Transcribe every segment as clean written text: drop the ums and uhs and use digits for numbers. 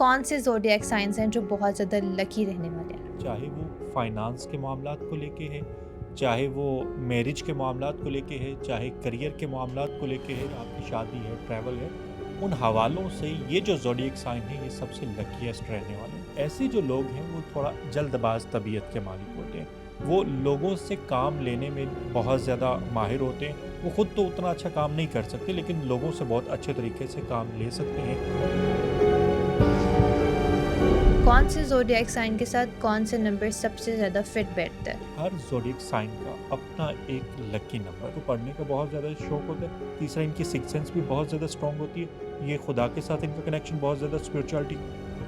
कौन से zodiac signs हैं जो बहुत ज़्यादा लकी रहने वाले हैं? चाहे वो फाइनेंस के मामलात को लेके है, चाहे वो मैरिज के मामलात को लेके है, चाहे करियर के मामलात को लेके है, आपकी शादी है, ट्रैवल है, उन हवालों से ये जो ज़ोडिएक साइन है, ये सबसे लकीएस्ट रहने वाले हैं। ऐसे जो लोग हैं, वो थोड़ा जल्दबाज़ तबीयत के मालिक होते हैं। वो लोगों से काम लेने में बहुत ज़्यादा माहिर होते हैं। वो खुद तो उतना अच्छा काम नहीं कर सकते, लेकिन लोगों से बहुत अच्छे तरीके से काम ले सकते हैं। कौन से ज़ोडिएक साइन के साथ कौन से नंबर सबसे ज़्यादा फिट बैठता है? हर ज़ोडिएक साइन का अपना एक लकी नंबर को पढ़ने का बहुत ज़्यादा शौक होता है। तीसरा, इनकी सिक्स सेंस भी बहुत ज़्यादा स्ट्रॉन्ग होती है। ये खुदा के साथ इनका कनेक्शन बहुत ज़्यादा स्पिरिचुअलिटी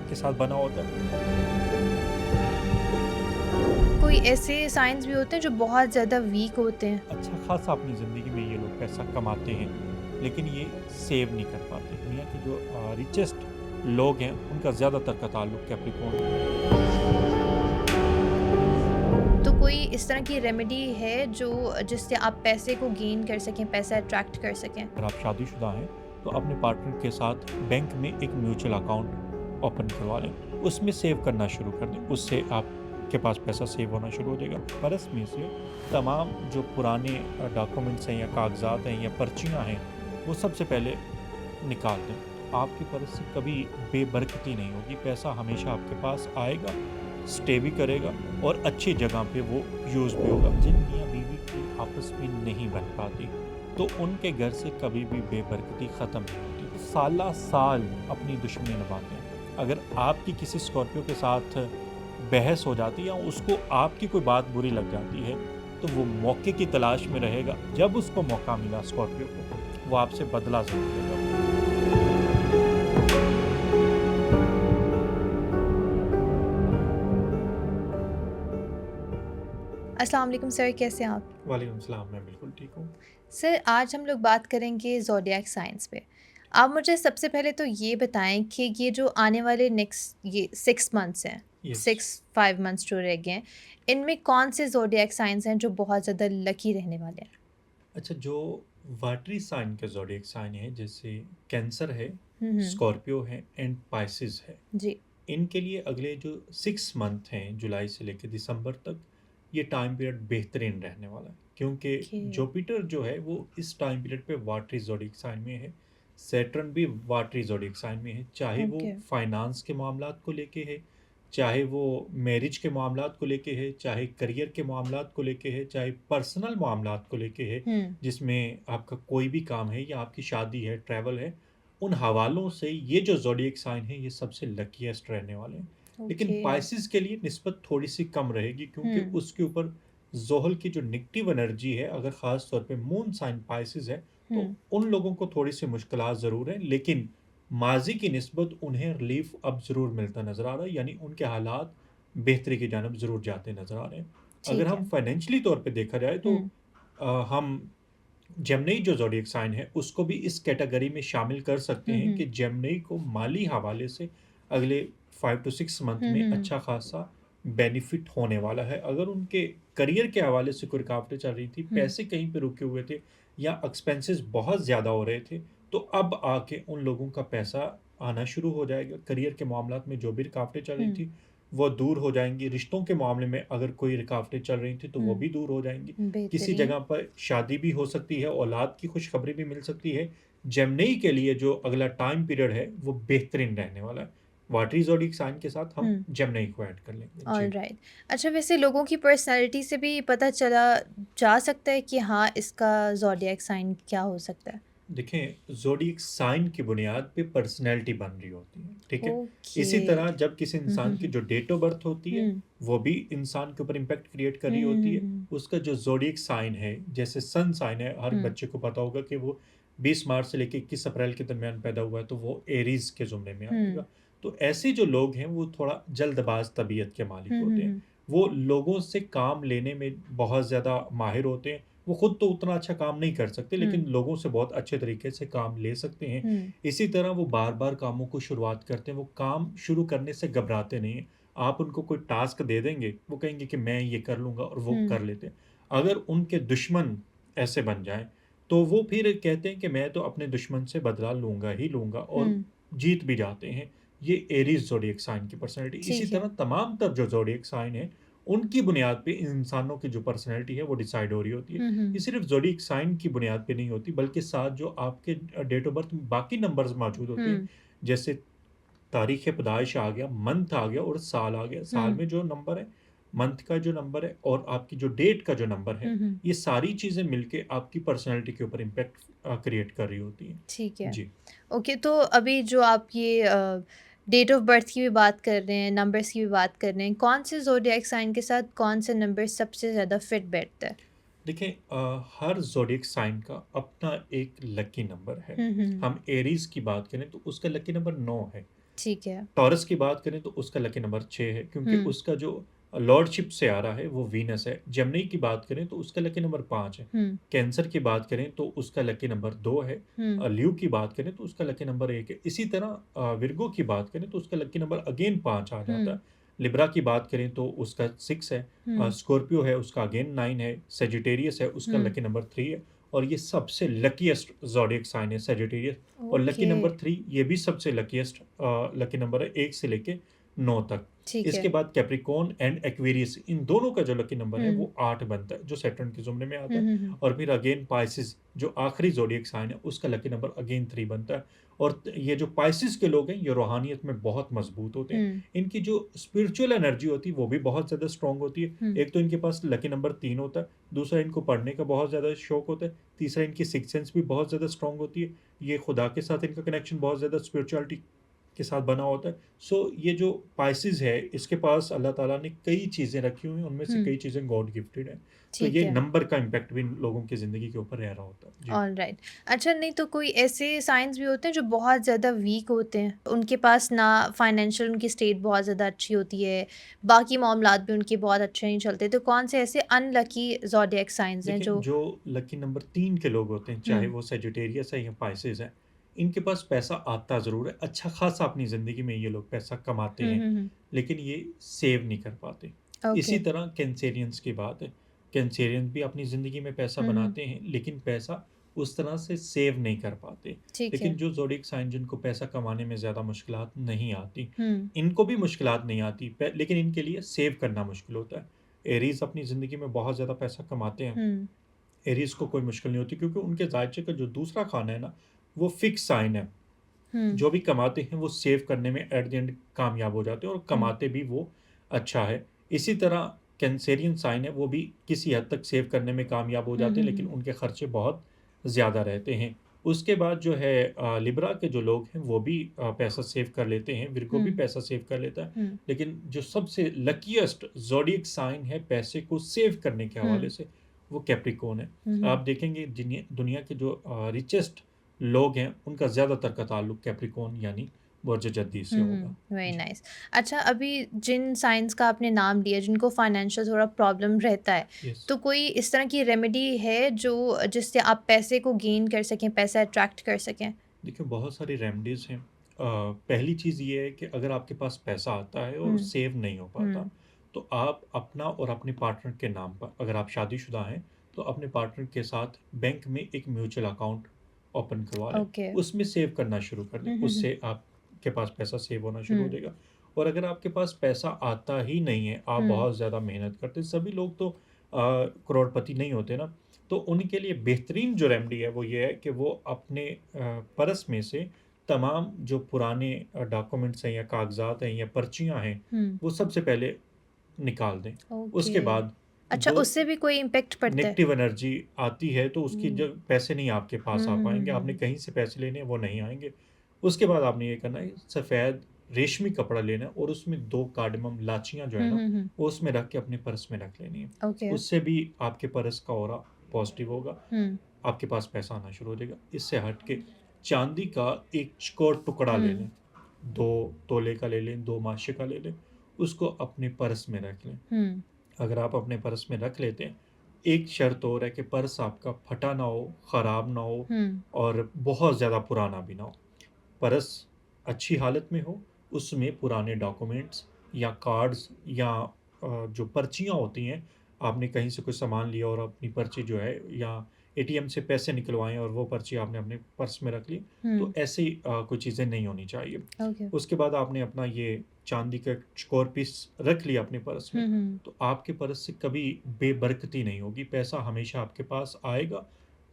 के साथ बना होता है। कोई ऐसे साइन्स भी होते हैं जो बहुत ज़्यादा वीक होते हैं? अच्छा खासा अपनी ज़िंदगी में ये लोग पैसा कमाते हैं, लेकिन ये सेव नहीं कर पाते। दुनिया के जो रिचेस्ट लोग हैं, उनका ज़्यादातर का ताल्लुक कैप्रिकॉर्न। तो कोई इस तरह की रेमेडी है जो जिससे आप पैसे को गेन कर सकें, पैसा अट्रैक्ट कर सकें? अगर आप शादीशुदा हैं, तो अपने पार्टनर के साथ बैंक में एक म्यूचुअल अकाउंट ओपन करवा लें। उसमें सेव करना शुरू कर दें। उससे आपके पास पैसा सेव होना शुरू हो जाएगा। पर्स में से तमाम जो पुराने डॉक्यूमेंट्स हैं या कागज़ात हैं या पर्चियाँ हैं, वो सबसे पहले निकाल दें। आपके पर्स से कभी बेबरकती नहीं होगी। पैसा हमेशा आपके पास आएगा, स्टे भी करेगा और अच्छी जगह पे वो यूज़ भी होगा। जिन मियाँ-बीवी की आपस में नहीं बन पाती, तो उनके घर से कभी भी बेबरकती ख़त्म नहीं होती। साला-साल अपनी दुश्मनी निभाते हैं। अगर आपकी किसी स्कॉर्पियो के साथ बहस हो जाती है या उसको आपकी कोई बात बुरी लग जाती है, तो वो मौके की तलाश में रहेगा। जब उसको मौका मिला स्कॉर्पियो को, वो आपसे बदला ज़रूर लेगा। अस्सलाम वालेकुम सर, कैसे हैं आप? वालेकुम सलाम, मैं बिल्कुल ठीक हूँ। सर, आज हम लोग बात करेंगे ज़ोडिएक साइंस पे। आप मुझे सबसे पहले तो ये बताएँ कि ये जो आने वाले नेक्स्ट ये 6 मंथ्स हैं, यस। 6-5 मंथ्स जो रह गए हैं, इनमें कौन से ज़ोडिएक साइंस हैं जो बहुत ज़्यादा लकी रहने वाले हैं? अच्छा, जो वाटरी साइन के ज़ोडिएक साइन है, जैसे कैंसर है, हुँ, हुँ। स्कॉर्पियो है एंड पाइसेस है। जी। इनके लिए अगले जो 6 मंथ हैं, जुलाई से लेकर दिसंबर तक, ये टाइम पीरियड बेहतरीन रहने वाला है। क्योंकि ओके, जुपिटर जो है, वो इस टाइम पीरियड पे वाटरी ज़ोडिएक साइन में है। सैटर्न भी वाटरी ज़ोडिएक साइन में है। चाहे वो ओके। फाइनेंस के मामलात को लेके है, चाहे वो मैरिज के मामलात को लेके है, चाहे करियर के मामलात को लेके है, चाहे पर्सनल मामलात को लेके है, हुँ, जिसमें आपका कोई भी काम है या आपकी शादी है, ट्रैवल है, उन हवालों से ये जो ज़ोडिएक साइन है, ये सबसे लकीएस्ट रहने वाले हैं। लेकिन ओके। पाइसेस के लिए निस्बत थोड़ी-सी कम रहेगी, क्योंकि हुँ, उसके ऊपर ज़ोहल की जो नेगेटिव एनर्जी है, अगर ख़ास तौर पे मून साइन पाइसेस है, तो हुँ। उन लोगों को थोड़ी-सी मुश्किलात ज़रूर हैं, लेकिन माज़ी की निस्बत उन्हें रिलीफ़ अब ज़रूर मिलता नज़र आ रहा है, यानी उनके हालात बेहतरी की जानिब ज़रूर जाते नज़र आ रहे हैं। अगर ठीक हम है। फ़ाइनेंशियली तौर पे देखा जाए, तो हुँ, हम जेमिनी जो ज़ोडिएक साइन है, उसको भी इस कैटेगरी में शामिल कर सकते हुँ, हैं हुँ। कि जेमिनी को माली हवाले से अगले 5 टू 6 मंथ हुँ, में हुँ, हुँ। अच्छा खासा बेनिफिट होने वाला है। अगर उनके करियर के हवाले से कोई रुकावटें चल रही थी, हुँ, पैसे कहीं पे रुके हुए थे या एक्सपेंसेस बहुत ज़्यादा हो रहे थे, तो अब आके उन लोगों का पैसा आना शुरू हो जाएगा। करियर के मामलात में जो भी रुकावटें चल रही हुँ। थी, वो दूर हो जाएँगी। रिश्तों के मामले में अगर कोई रुकावटें चल रही थी, तो वो हुँ, भी दूर हो जाएँगी। किसी बेहतरीन। जगह पर शादी भी हो सकती है, औलाद की खुशखबरी भी मिल सकती है। जेमिनी के लिए जो अगला टाइम पीरियड है, वो बेहतरीन रहने वाला है। वाटरी ज़ोडिएक साइन के साथ हम हुँ। जेमिनी को ऐड कर लेंगे। जी। ऑलराइट। अच्छा, वैसे लोगों की पर्सनैलिटी से भी पता चला जा सकता है कि हाँ, इसका ज़ोडिएक साइन क्या हो सकता है? देखें, ज़ोडिएक साइन की बुनियाद पे पर्सनैलिटी बन रही होती है, ठीक है? ओके। इसी तरह जब किसी हुँ, हुँ, इंसान की हुँ। जो डेट ऑफ बर्थ होती है, हुँ। वो भी इंसान के ऊपर इम्पैक्ट क्रिएट कर हुँ, रही हुँ, होती हुँ, है। हुँ। उसका जो ज़ोडिएक साइन है, जैसे सन साइन है, हर हुँ, बच्चे को पता होगा कि वो 20 मार्च से लेके 21 अप्रैल के दरमियान पैदा हुआ है, तो वो एरीज़ के ज़ुमरे में हुँ। आएगा। तो ऐसे जो लोग हैं, वो थोड़ा जल्दबाज़ तबीयत के मालिक हुँ, हुँ, होते हैं। हुँ। वो लोगों से काम लेने में बहुत ज़्यादा माहिर होते हैं। वो खुद तो उतना अच्छा काम नहीं कर सकते, हुँ, लेकिन लोगों से बहुत अच्छे तरीके से काम ले सकते हैं। हुँ, इसी तरह वो बार-बार कामों को शुरुआत करते हैं, वो काम शुरू करने से घबराते नहीं हैं। आप उनको कोई टास्क दे देंगे, वो कहेंगे कि मैं ये कर लूँगा और वो हुँ, कर लेते हैं। अगर उनके दुश्मन ऐसे बन जाएँ, तो वो फिर कहते हैं कि मैं तो अपने दुश्मन से बदला लूँगा ही लूँगा और हुँ। जीत भी जाते हैं। ये एरीज़ ज़ोडिएक साइन की पर्सनैलिटी। इसी ठीक है। तरह तमाम तर जो ज़ोडिएक साइन है, उनकी बुनियाद पे इंसानों की जो पर्सनैलिटी है वो डिसाइड हो रही होती है। हुँ, ये हुँ। सिर्फ़ ज़ोडिएक साइन की बुनियाद पे नहीं होती, बल्कि साथ जो आपके डेट ऑफ़ बर्थ में बाकी नंबर्स मौजूद होते हैं, हुँ, जैसे तारीख़ पैदाइश आ गया, मंथ आ गया और साल आ गया। साल हुँ, में जो नंबर है, मंथ का जो नंबर है और आपकी जो डेट का जो नंबर है, हुँ, हुँ। ये सारी चीज़ें मिलके आपकी पर्सनैलिटी के ऊपर इम्पैक्ट क्रिएट कर रही होती हैं। ठीक है। जी। ओके, तो अभी जो आप ये डेट ऑफ़ बर्थ की भी बात कर रहे हैं, नंबर्स की भी बात कर रहे हैं, कौन से ज़ोडिएक साइन के साथ कौन से नंबर सबसे ज़्यादा फिट बैठता है? देखिए हर ज़ोडिएक साइन का अपना एक लकी नंबर है। हुँ, हुँ। हम एरीज़ की बात करें तो उसका लकी नंबर 9 है। ठीक है। टॉरस की बात करें तो उसका लकी नंबर 6 है क्योंकि हुँ, उसका जो लॉर्डशिप से आ रहा है वो वीनस है। जेमिनी की बात करें तो उसका लकी नंबर 5 है। हुँ, कैंसर की बात करें तो उसका लकी नंबर 2 है। हुँ, ल्यू की बात करें तो उसका लकी नंबर 1 है। इसी तरह विर्गो की बात करें तो उसका लकी नंबर अगेन 5 आ जाता हुँ, है। लिब्रा की बात करें तो उसका 6 है। हुँ, स्कॉर्पियो है उसका अगेन 9 है। सजिटेरियस है उसका हुँ। लकी नंबर 3 है और ये सबसे लकीएस्ट ज़ोडिएक साइन है सजिटेरियस। और लकी ओके, नंबर 3 ये भी सबसे लकीएस्ट लकी नंबर है 1 से लेके 9 तक। ठीक इसके है। बाद कैप्रिकॉर्न एंड एक्वेरियस इन दोनों का जो लकी नंबर है हुँ, वो 8 बनता है, जो सैटर्न के ज़ुमरे में आता हुँ, है। हुँ, हुँ, और फिर अगेन पाइसेस जो आखिरी ज़ोडिएक साइन है उसका लकी नंबर अगेन 3 बनता है। और ये जो पाइसेस के लोग हैं ये रूहानियत में बहुत मज़बूत होते हैं। हुँ, इनकी जो स्पिरिचुअल एनर्जी होती है वो भी बहुत ज़्यादा स्ट्रॉन्ग होती है। हुँ, एक तो इनके पास लकी नंबर 3 होता है, दूसरा इनको पढ़ने का बहुत ज़्यादा शौक होता है, तीसरा इनकी सिक्स्थ सेंस भी बहुत ज़्यादा स्ट्रॉन्ग होती है। ये खुदा के साथ इनका कनेक्शन बहुत ज़्यादा स्पिरिचुअलिटी के साथ बना होता है। सो ये जो पाइसेस है इसके पास अल्लाह ताला ने कई चीज़ें रखी हुई हैं, उनमें से हुँ, कई चीज़ें गॉड गिफ्टेड हैं। तो ठीक ये है। नंबर का इम्पैक्ट भी इन लोगों की ज़िंदगी के ऊपर रह रहा होता है। जी। ऑलराइट। अच्छा, नहीं तो कोई ऐसे साइंस भी होते हैं जो बहुत ज़्यादा वीक होते हैं, उनके पास ना फाइनेंशियल उनकी स्टेट बहुत ज़्यादा अच्छी होती है, बाकी मामलात भी उनके बहुत अच्छे नहीं चलते, तो कौन से ऐसे अनलकी ज़ोडिएक साइंस हैं देखिए, जो जो लकी नंबर 3 के लोग होते हैं, चाहे हुँ, वो सजिटेरियस है या पाइसेस है, इनके पास पैसा आता ज़रूर है, अच्छा खासा अपनी ज़िंदगी में ये लोग पैसा कमाते हुँ, हैं, हुँ, हुँ, लेकिन ये सेव नहीं कर पाते। ओके, इसी तरह कैंसेरियंस की बात है, कैंसेरियंस भी अपनी ज़िंदगी में पैसा हुँ, हुँ, बनाते हैं, लेकिन पैसा उस तरह से सेव नहीं कर पाते। ठीक लेकिन है, जो ज़ोडिएक साइन जिनको पैसा कमाने में ज़्यादा मुश्किलात नहीं आती, हुँ, इनको भी मुश्किलात नहीं आती, लेकिन इनके लिए सेव करना मुश्किल होता है। एरीज़ अपनी ज़िंदगी में बहुत ज़्यादा पैसा कमाते हैं। हुँ, एरीज़ को कोई मुश्किल नहीं होती क्योंकि उनके ज़ायचे का जो दूसरा खाना है ना, वो फ़िक्स साइन है। हुँ, जो भी कमाते हैं वो सेव करने में एट द एंड कामयाब हो जाते हैं और हुँ, कमाते भी वो अच्छा है। इसी तरह कैंसेरियन साइन है, वो भी किसी हद तक सेव करने में कामयाब हो हुँ, जाते हैं, हुँ, लेकिन हुँ, उनके खर्चे बहुत ज़्यादा रहते हैं। उसके बाद जो है लिब्रा के जो लोग हैं वो भी पैसा सेव कर लेते हैं, विर्गो भी हुँ, पैसा सेव कर लेता है। हुँ, लेकिन जो सबसे लकीएस्ट ज़ोडिएक साइन है पैसे को सेव करने के हवाले हुँ, से, वो कैप्रिकॉर्न है। हुँ, हुँ। आप देखेंगे दुनिया के जो रिचेस्ट लोग हैं, उनका ज़्यादातर का ताल्लुक कैप्रिकॉर्न यानी बुर्ज जद्दी से हुँ, होगा। हुँ, वेरी जी, नाइस। अच्छा, अभी जिन साइंस का आपने नाम लिया जिनको फाइनेंशियल थोड़ा प्रॉब्लम रहता है, यस। तो कोई इस तरह की रेमेडी है जो जिससे आप पैसे को गेन कर सकें, पैसा अट्रैक्ट कर सकें? देखिए बहुत सारी रेमेडीज़ हैं। पहली चीज़ ये है कि अगर आपके पास पैसा आता है और हुँ, सेव नहीं हो पाता, हुँ, तो आप अपना और अपने पार्टनर के नाम पर, अगर आप शादीशुदा हैं, तो अपने पार्टनर के साथ बैंक में एक म्यूचुअल अकाउंट ओपन करवा लें। ओके। उसमें सेव करना शुरू कर दें, हुँ, हुँ, हुँ, उससे आपके पास पैसा सेव होना शुरू हो हुँ, जाएगा। और अगर आपके पास पैसा आता ही नहीं है, आप हुँ, बहुत ज़्यादा मेहनत करते हैं, सभी लोग तो करोड़पति नहीं होते ना, तो उनके लिए बेहतरीन जो रेमेडी है वो ये है कि वो अपने पर्स में से तमाम जो पुराने डॉक्यूमेंट्स हैं या कागज़ात हैं या पर्चियाँ हैं, हुँ, वो सबसे पहले निकाल दें। ओके। उसके बाद अच्छा, जो उससे भी कोई इम्पैक्ट पड़ता है? नेगेटिव एनर्जी आती है तो उसकी ओह! जब पैसे नहीं आपके पास हुँ, आ हुँ, हुँ, पाएँगे, हुँ, आपने हुँ, कहीं से पैसे लेने हैं वो नहीं आएँगे। उसके बाद आपने ये करना है सफ़ेद रेशमी कपड़ा लेना है और उसमें 2 कार्डमम इलायचियाँ जो है हुँ, ना, हुँ, हुँ, वो उसमें रख के अपने पर्स में रख लेनी है। ओके। उससे भी आपके पर्स का ऑरा पॉज़िटिव होगा, हुँ, आपके पास पैसा आना शुरू हो जाएगा। इससे हट के चाँदी का एक चौकोर टुकड़ा ले हुँ, लें, 2 तोले का ले लें, 2 माशे का ले लें, उसको अपने पर्स में रख लें। हुँ, अगर आप अपने पर्स में रख लेते हैं, एक शर्त और है कि पर्स आपका फटा ना हो, ख़राब ना हो हुँ, और बहुत ज़्यादा पुराना भी ना हो। पर्स अच्छी हालत में हो, उसमें पुराने डॉक्यूमेंट्स या कार्ड्स या जो पर्चियाँ होती हैं, आपने कहीं से कोई सामान लिया और अपनी पर्ची जो है या एटीएम से पैसे निकलवाएँ और वो पर्ची आपने अपने पर्स में रख ली, तो हुँ, ऐसी कोई चीज़ें नहीं होनी चाहिए। ओके। उसके बाद आपने अपना ये चाँदी का चौकोर पीस रख लिया अपने पर्स में, हुँ, हुँ। तो आपके पर्स से कभी बेबरकती नहीं होगी, पैसा हमेशा आपके पास आएगा,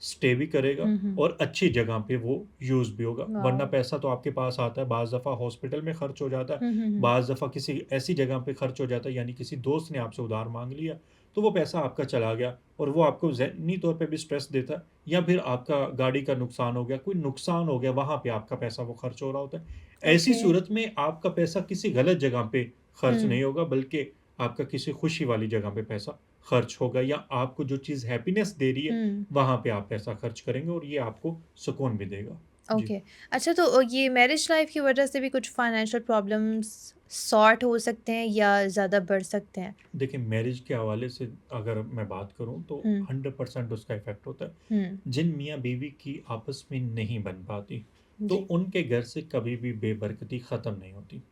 स्टे भी करेगा हुँ, हुँ। और अच्छी जगह पे वो यूज़ भी होगा। वरना वाओ! पैसा तो आपके पास आता है, बाज़ दफ़ा हॉस्पिटल में खर्च हो जाता है, हुँ, हुँ, हुँ। बाज़ दफ़ा किसी ऐसी जगह पे खर्च हो जाता है, यानी किसी दोस्त ने आपसे उधार माँग लिया, तो वो पैसा आपका चला गया और वो आपको ज़हनी तौर पे भी स्ट्रेस देता है, या फिर आपका गाड़ी का नुकसान हो गया, कोई नुकसान हो गया, वहाँ पे आपका पैसा वो खर्च हो रहा होता है। ऐसी ओके। सूरत में आपका पैसा किसी गलत जगह पे खर्च हुँ, नहीं होगा, बल्कि आपका किसी खुशी वाली जगह पे पैसा खर्च होगा, या आपको जो चीज़ हैप्पीनेस दे रही है, हुँ। वहाँ पे आप पैसा खर्च करेंगे और ये आपको सुकून भी देगा। जी। ओके। अच्छा, तो ये मैरिज लाइफ़ की वज़ह से भी कुछ फाइनेंशियल प्रॉब्लम्स सॉर्ट हो सकते हैं या ज़्यादा बढ़ सकते हैं? देखिए, मैरिज के हवाले से अगर मैं बात करूँ तो हुँ, 100% उसका इफ़ेक्ट होता है। हुँ। जिन मियाँ-बीवी की आपस में नहीं बन पाती, तो जी। उनके घर से कभी भी बेबरकती ख़त्म नहीं होती।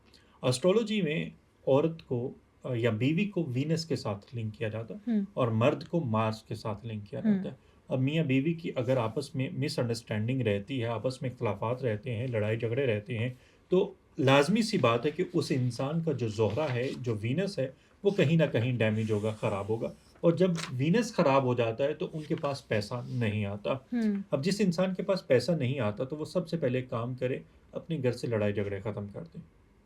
एस्ट्रोलॉजी में औरत को या बीवी को वीनस के साथ लिंक किया जाता है हुँ, और मर्द को मार्स के साथ लिंक किया हुँ। जाता है। अब मियाँ-बीवी की अगर आपस में मिसअंडरस्टैंडिंग रहती है, आपस में इख्तिलाफ़ात रहते हैं, लड़ाई-झगड़े रहते हैं, तो लाज़मी-सी बात है कि उस इंसान का जो ज़ोहरा है, जो वीनस है, वो कहीं न कहीं डैमेज होगा, ख़राब होगा। और जब वीनस ख़राब हो जाता है, तो उनके पास पैसा नहीं आता। हुँ, अब जिस इंसान के पास पैसा नहीं आता, तो वो सबसे पहले एक काम करे, अपने घर से लड़ाई-झगड़े ख़त्म कर दे।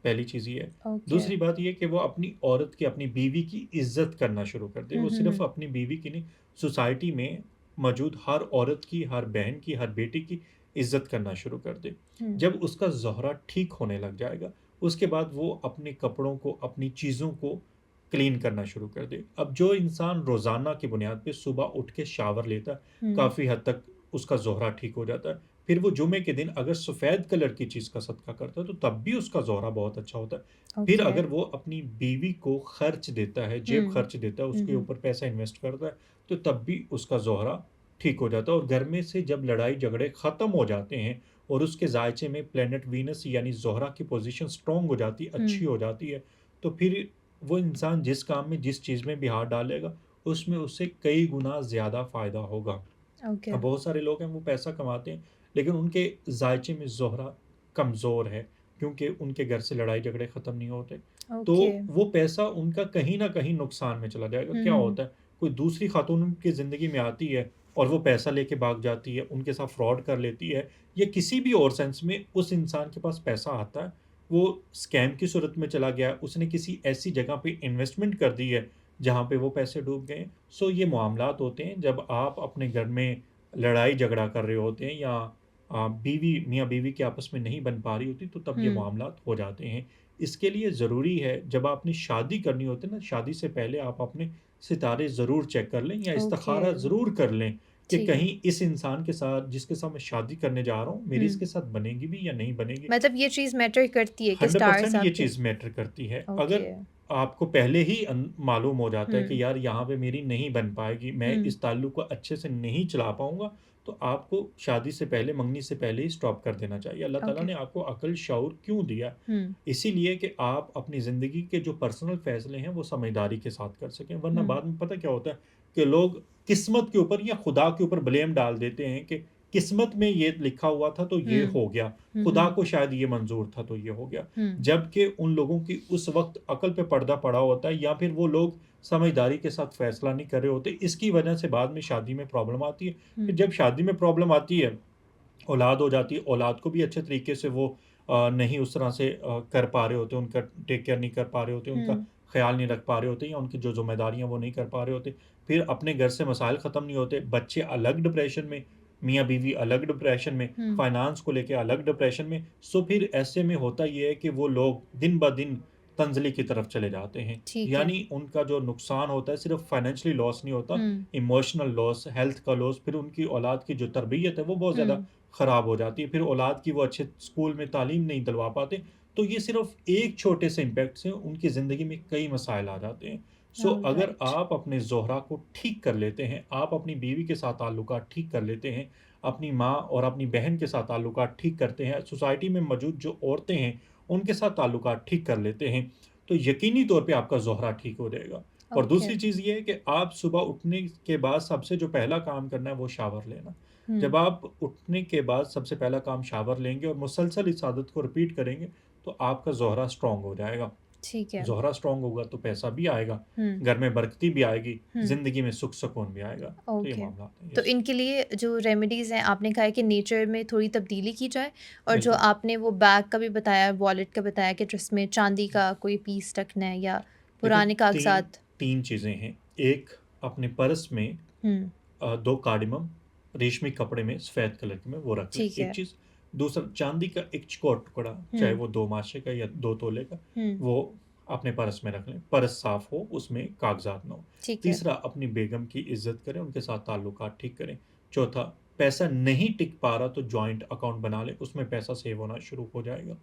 पहली चीज़ ये है। ओके। दूसरी बात ये है कि वो अपनी औरत की, अपनी बीवी की इज़्ज़त करना शुरू कर दे। हुँ, वो हुँ, सिर्फ़ हुँ। अपनी बीवी की नहीं, सोसाइटी में मौजूद हर औरत की, हर बहन की, हर बेटी की इज़्ज़त करना शुरू कर दे। हुँ, जब उसका ज़ोहरा ठीक होने लग जाएगा, उसके बाद वो अपने कपड़ों को, अपनी चीज़ों को क्लीन करना शुरू कर दे। अब जो इंसान रोज़ाना की बुनियाद पे सुबह उठ के शावर लेता है, हुँ। काफ़ी हद तक उसका ज़ोहरा ठीक हो जाता है। फिर वो जुमे के दिन अगर सफ़ेद कलर की चीज़ का सदका करता है, तो तब भी उसका ज़ोहरा बहुत अच्छा होता है। फिर ओके। अगर वो अपनी बीवी को खर्च देता है, जेब हुँ, खर्च देता है, हुँ, उसके हुँ। ऊपर पैसा इन्वेस्ट करता है, तो तब भी उसका ज़ोहरा ठीक हो जाता है और घर में से जब लड़ाई-झगड़े ख़त्म हो जाते हैं और उसके ज़ायचे में प्लैनेट वीनस यानी ज़ोहरा की पोज़ीशन स्ट्रॉन्ग हो जाती है, अच्छी हुँ, हो जाती है, तो फिर वो इंसान जिस काम में, जिस चीज़ में भी हाथ डालेगा, उसमें उससे कई गुना ज़्यादा फ़ायदा होगा। ओके, अब बहुत सारे लोग हैं वो पैसा कमाते हैं, लेकिन उनके ज़ायचे में ज़ोहरा कमज़ोर है, क्योंकि उनके घर से लड़ाई-झगड़े ख़त्म नहीं होते। तो ओके। वो पैसा उनका कहीं न कहीं नुकसान में चला जाएगा। हुँ, क्या हुँ, होता है, कोई दूसरी ख़ातून उनकी ज़िंदगी में आती है और वो पैसा लेके भाग जाती है, उनके साथ फ्रॉड कर लेती है, या किसी भी और सेंस में उस इंसान के पास पैसा आता है, वो स्कैम की सूरत में चला गया, उसने किसी ऐसी जगह पे इन्वेस्टमेंट कर दी है, जहाँ पे वो पैसे डूब गए हैं। सो ये मामलात होते हैं जब आप अपने घर में लड़ाई-झगड़ा कर रहे होते हैं, या बीवी मियाँ-बीवी की आपस में नहीं बन पा रही होती, तो तब ये हुँ। मामलात हो जाते हैं। इसके लिए ज़रूरी है, जब आपने शादी करनी होती है ना, शादी से पहले आप अपने सितारे ज़रूर चेक कर लें, या ओके, इस्तिखारा ज़रूर कर लें कि ठीक है। कहीं इस इंसान के साथ, जिसके साथ मैं शादी करने जा रहा हूँ, मेरी हुँ, इसके साथ बनेगी भी या नहीं बनेगी। मतलब ये चीज़ मैटर करती है कि स्टार्स 100% ये आपके। चीज़ मैटर करती है। ओके। अगर आपको पहले ही मालूम हो जाता है हुँ, कि यार यहाँ पे मेरी नहीं बन पाएगी, मैं हुँ, इस ताल्लुक को अच्छे से नहीं चला पाऊँगा, तो आपको शादी से पहले, मंगनी से पहले ही स्टॉप कर देना चाहिए। अल्लाह ताला ओके। ने आपको अक्ल, शऊर क्यों दिया? हुँ, इसीलिए कि आप अपनी ज़िंदगी के जो पर्सनल फ़ैसले हैं, वो समझदारी के साथ कर सकें। वरना हुँ, बाद में पता क्या होता है कि लोग किस्मत के ऊपर या खुदा के ऊपर ब्लेम डाल देते हैं कि किस्मत में ये लिखा हुआ था, तो ये हुँ, हो गया। हुँ, खुदा हुँ, को शायद ये मंज़ूर था, तो ये हो गया। हुँ, जबकि उन लोगों की उस वक़्त अकल पे पर्दा पड़ा होता है, या फिर वो लोग समझदारी के साथ फ़ैसला नहीं कर रहे होते। इसकी वजह से बाद में शादी में प्रॉब्लम आती है। फिर हुँ, जब शादी में प्रॉब्लम आती है, औलाद हो जाती है, औलाद को भी अच्छे तरीके से वो नहीं उस तरह से कर पा रहे होते, उनका टेक केयर नहीं कर पा रहे होते, उनका हुँ, ख़्याल नहीं रख पा रहे होते, या उनकी जो ज़िम्मेदारियाँ वो नहीं कर पा रहे होते। फिर अपने घर से मसाइल ख़त्म नहीं होते, बच्चे अलग डिप्रेशन में, मियाँ-बीवी अलग डिप्रेशन में, हुँ, फ़ाइनेंस को लेके अलग डिप्रेशन में। सो फिर ऐसे में होता ये है कि वो लोग दिन-ब-दिन तंज़ली की तरफ चले जाते हैं। ठीक है। यानी उनका जो नुकसान होता है, सिर्फ़ फ़ाइनेंशियली लॉस नहीं होता, हुँ, इमोशनल लॉस, हेल्थ का लॉस, फिर उनकी औलाद की जो तरबियत है, वो बहुत ज़्यादा हुँ, ख़राब हो जाती है। फिर औलाद की वो अच्छे स्कूल में तालीम नहीं दिलवा पाते। तो ये सिर्फ़ एक छोटे से इम्पैक्ट से उनकी ज़िंदगी में कई मसाइल आ जाते हैं। सो अगर ऑलराइट। आप अपने ज़ोहरा को ठीक कर लेते हैं, आप अपनी बीवी के साथ ताल्लुकात ठीक कर लेते हैं, अपनी माँ और अपनी बहन के साथ ताल्लुकात ठीक करते हैं, सोसाइटी में मौजूद जो औरतें हैं, उनके साथ ताल्लुकात ठीक कर लेते हैं, तो यकीनी तौर पे आपका ज़ोहरा ठीक हो जाएगा। और ओके। दूसरी चीज़ ये है कि आप सुबह उठने के बाद सबसे जो पहला काम करना है वो शावर लेना। हुँ, जब आप उठने के बाद सबसे पहला काम शावर लेंगे और मुसलसल इस आदत को रिपीट करेंगे, तो आपका ज़ोहरा स्ट्रॉन्ग हो जाएगा। ठीक है। ज़ोहरा स्ट्रॉन्ग होगा तो पैसा भी आएगा, हुँ, घर में बरकती भी आएगी, हुँ, ज़िंदगी में सुख-सुकून भी आएगा। तो ये ओके। मामला है। तो यस, इनके लिए जो रेमेडीज़ हैं, आपने कहा है कि नेचर में थोड़ी तब्दीली की जाए और जो बिल्कुल। आपने वो बैग का भी बताया, वॉलेट का बताया कि जिसमें चांदी का कोई पीस रखना है या देखिए पुराने 3 कागज़ात। 3 चीज़ें हैं। एक अपने पर्स में हुँ, 2 कार्डिमम रेशमी कपड़े में सफ़ेद कलर के में वो रख लें, ठीक एक है। चीज़। दूसरा चांदी का एक चौकोर टुकड़ा, चाहे हुँ, वो 2 मासे का या 2 तोले का, हुँ, वो अपने पर्स में रख लें। पर्स साफ़ हो, उसमें कागज़ात ना हो। ठीक है। तीसरा अपनी बेगम की इज़्ज़त करें, उनके साथ ताल्लुकात ठीक करें। चौथा, पैसा नहीं टिक पा रहा तो जॉइंट अकाउंट बना लें, उसमें पैसा सेव होना शुरू हो जाएगा।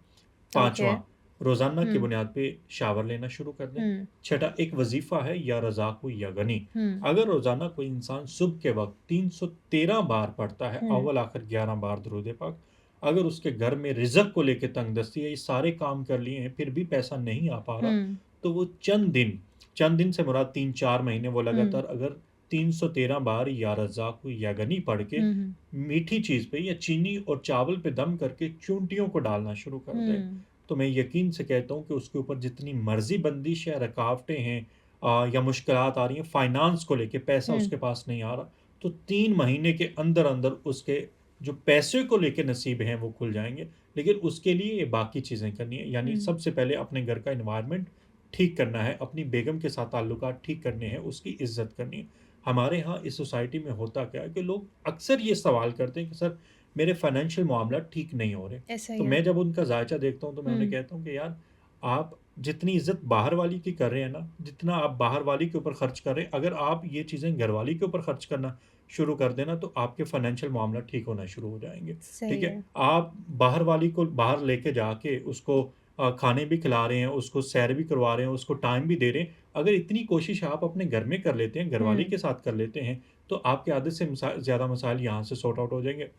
ओके। 5वाँ, रोज़ाना की हुँ, बुनियाद पे शावर लेना शुरू कर दें। हुँ, 6ठा, एक वज़ीफ़ा है या रज़ाक़ या गनी। हुँ, अगर रोज़ाना कोई इंसान सुबह के वक़्त 313 बार पढ़ता है, हुँ, अव्वल आखिर 11 बार दुरूद पाक, अगर उसके घर में रिज़्क़ को लेके तंगदस्ती है, ये सारे काम कर लिए हैं, फिर भी पैसा नहीं आ पा रहा, हुँ, तो वो चंद दिन से मुराद 3-4 महीने वो हुँ, लगातार अगर 313 बार या रज़ाक़ या गनी पढ़ के हुँ, हुँ, मीठी चीज़ पे या चीनी और चावल पे दम करके चूंटियों को डालना शुरू कर दें, हुँ, तो मैं यकीन से कहता हूँ कि उसके ऊपर जितनी मर्ज़ी बंदिश या रुकावटें हैं या मुश्किलात आ रही हैं फ़ाइनेंस को लेके, पैसा हुँ, उसके पास नहीं आ रहा, तो 3 महीने के अंदर-अंदर उसके जो पैसे को लेके नसीब हैं, वो खुल जाएँगे। लेकिन उसके लिए ये बाकी चीज़ें करनी है, यानी हुँ, सबसे पहले अपने घर का एनवायरनमेंट ठीक करना है, अपनी बेगम के साथ ताल्लुकात ठीक करने हैं, उसकी इज़्ज़त करनी है। हमारे यहाँ इस सोसाइटी में होता क्या है कि लोग अक्सर ये सवाल करते हैं कि सर मेरे फाइनेंशियल मामला ठीक नहीं हो रहे। ऐसा तो ही है। मैं जब उनका जायज़ा देखता हूँ तो मैं उन्हें हुँ, कहता हूँ कि यार आप जितनी इज़्ज़त बाहर वाली की कर रहे हैं ना, जितना आप बाहर वाली के ऊपर खर्च कर रहे हैं, अगर आप ये चीज़ें घरवाली के ऊपर खर्च करना शुरू कर दें ना, तो आपके फाइनेंशियल मामला ठीक होना शुरू हो जाएँगे। ठीक सही है? है। आप बाहर वाली को बाहर लेके जाके उसको खाने भी खिला रहे हैं, उसको सैर भी करवा रहे हैं, उसको टाइम भी दे रहे हैं। अगर इतनी कोशिश आप अपने घर में कर लेते हैं, घरवाली हुँ, के साथ कर लेते हैं, तो आपके आधे से ज़्यादा मसाइल यहाँ से सॉर्ट आउट हो जाएँगे।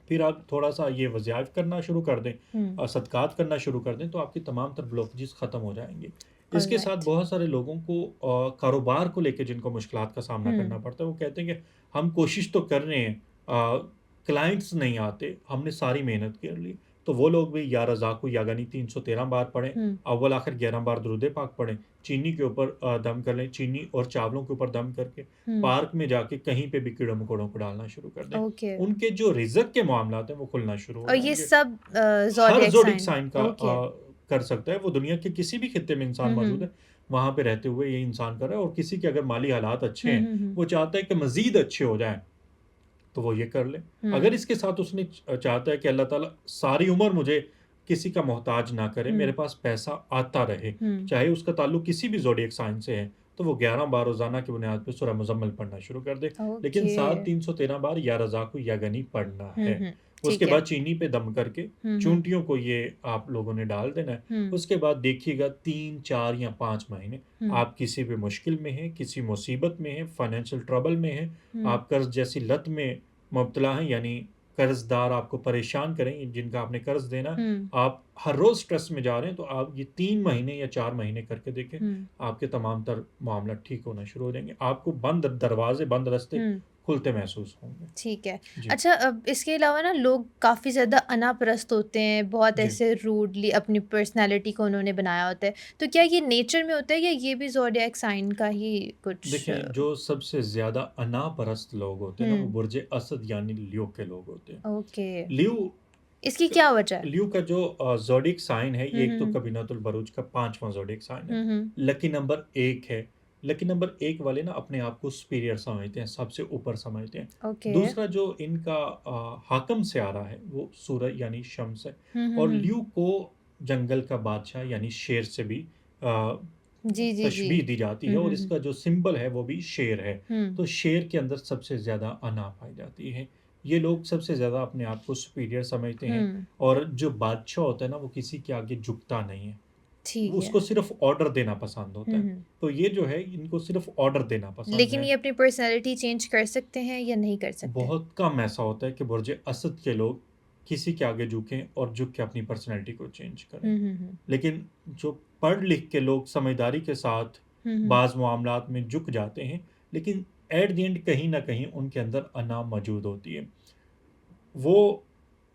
फिर आप थोड़ा-सा ये वज़ाइफ़ करना शुरू कर दें हुँ, सदक़ात करना शुरू कर दें, तो आपकी तमाम तर ब्लॉकेजेज़ ख़त्म हो जाएँगे। इसके साथ ऑलराइट। बहुत सारे लोगों को कारोबार को लेके जिनको मुश्किलात का सामना करना हुँ, पड़ता है, वो कहते हैं कि हम कोशिश तो कर रहे हैं क्लाइंट्स नहीं आते, हमने सारी मेहनत कर ली। तो वो लोग भी या रज़ाक़ या गनी 313 बार पढ़ें, हुँ, अव्वल आखिर 11 बार दुरूद पाक पढ़ें, चीनी के ऊपर दम कर लें, चीनी और चावलों के ऊपर दम करके हुँ, पार्क में जाके कहीं पे भी कीड़ों-मकोड़ों को डालना शुरू कर दें। ओके। उनके जो रिज़्क के मामलात हैं, वो खुलना शुरू हो और ये जाएँगे। सब हर ज़ोडिएक ज़ोडिक साइन। साइन का ओके। कर सकता है, वो दुनिया के किसी भी खित्ते में इंसान हुँ, मौजूद हुँ, है, वहाँ पे रहते हुए ये इंसान कर रहा है और किसी के अगर माली हालात अच्छे हुँ, हैं, हुँ, हुँ, वो चाहता है कि मज़ीद अच्छे हो जाएँ, तो वो ये कर ले। अगर हुँ, इसके साथ उसने चाहता है कि अल्लाह ताला सारी उम्र मुझे किसी का मोहताज ना करे, मेरे हुँ, पास पैसा आता रहे, हुँ, चाहे उसका ताल्लुक किसी भी ज़ोडिएक साइन से है, तो वो 11 बार रोज़ाना की बुनियाद पे सूरह मुज़म्मिल पढ़ना शुरू कर दे। लेकिन ओके। साथ 313 बार या रज़ाक़ या गनी पढ़ना हुँ, है। हुँ, उसके ठीक है। बाद चीनी पे दम करके हुँ, हुँ, चूंटियों को ये आप लोगों ने डाल देना है। हुँ, उसके बाद देखिएगा 3, 4 या 5 महीने हुँ, आप किसी भी मुश्किल में हैं, किसी मुसीबत में हैं, फाइनेंशियल ट्रबल में हैं, हुँ, आप कर्ज़ जैसी लत में मुब्तला हैं, यानी कर्ज़दार आपको परेशान करें, जिनका आपने कर्ज़ देना है, हुँ, आप हर रोज़ स्ट्रेस में जा रहे हैं, तो आप ये 3 महीने या 4 महीने करके देखें, हुँ, आपके तमाम तर मामला ठीक होना शुरू हो जाएँगे। आपको बंद दरवाज़े, बंद रास्ते हुँ। खुलते महसूस होंगे। ठीक है। जी, अच्छा, अब इसके अलावा ना लोग काफ़ी ज़्यादा अनापरस्त होते हैं, बहुत जी। ऐसे रूडली अपनी पर्सनैलिटी को उन्होंने बनाया होता है। तो क्या ये नेचर में होता है या ये भी ज़ोडिएक साइन का ही कुछ देखें, जो सबसे ज़्यादा अनापरस्त लोग होते हैं ना, वो हुँ, बुर्ज असद यानी लियो के लोग होते हैं। ओके। लियो इसकी क क्या वजह है? लियो का जो ज़ोडिएक साइन है, हुँ, ये एक हुँ, तो हुँ। कबीनातुल बरूज का 5वाँ ज़ोडिएक साइन है। हुँ, हुँ। लकी नंबर 1 है। लकी नंबर 1 वाले ना अपने आप को सुपीरियर समझते हैं, सबसे ऊपर समझते हैं। ओके। दूसरा जो इनका हाकम सियारा है, वो सूरज यानी शम्स है हुँ, हुँ, और हुँ। लियो को जंगल का बादशाह यानी शेर से भी अ, जी, जी, जी। तशबीह दी जाती है हुँ, और हुँ, हुँ। इसका जो सिंबल है, वो भी शेर है। हुँ, तो शेर के अंदर सबसे ज़्यादा अना पाई जाती है। ये लोग सबसे ज़्यादा अपने आप को सुपीरियर समझते हैं हुँ। और जो बादशाह होता है ना, वो किसी के आगे झुकता नहीं है। ठीक वो है। उसको सिर्फ़ ऑर्डर देना पसंद होता हुँ, है। हुँ। तो ये जो है, इनको सिर्फ़ ऑर्डर देना पसंद लेकिन है। ये अपनी पर्सनैलिटी चेंज कर सकते हैं या नहीं कर सकते? बहुत कम ऐसा होता है कि बुर्ज असद के लोग किसी के आगे झुकें और झुक के अपनी पर्सनैलिटी को चेंज करें। हुँ, हुँ, हुँ। लेकिन जो पढ़ लिख के लोग समझदारी के साथ हुँ, हुँ। बाज़ मामलात में झुक जाते हैं, लेकिन एट द एंड कहीं न कहीं उनके अंदर अना मौजूद होती है। वो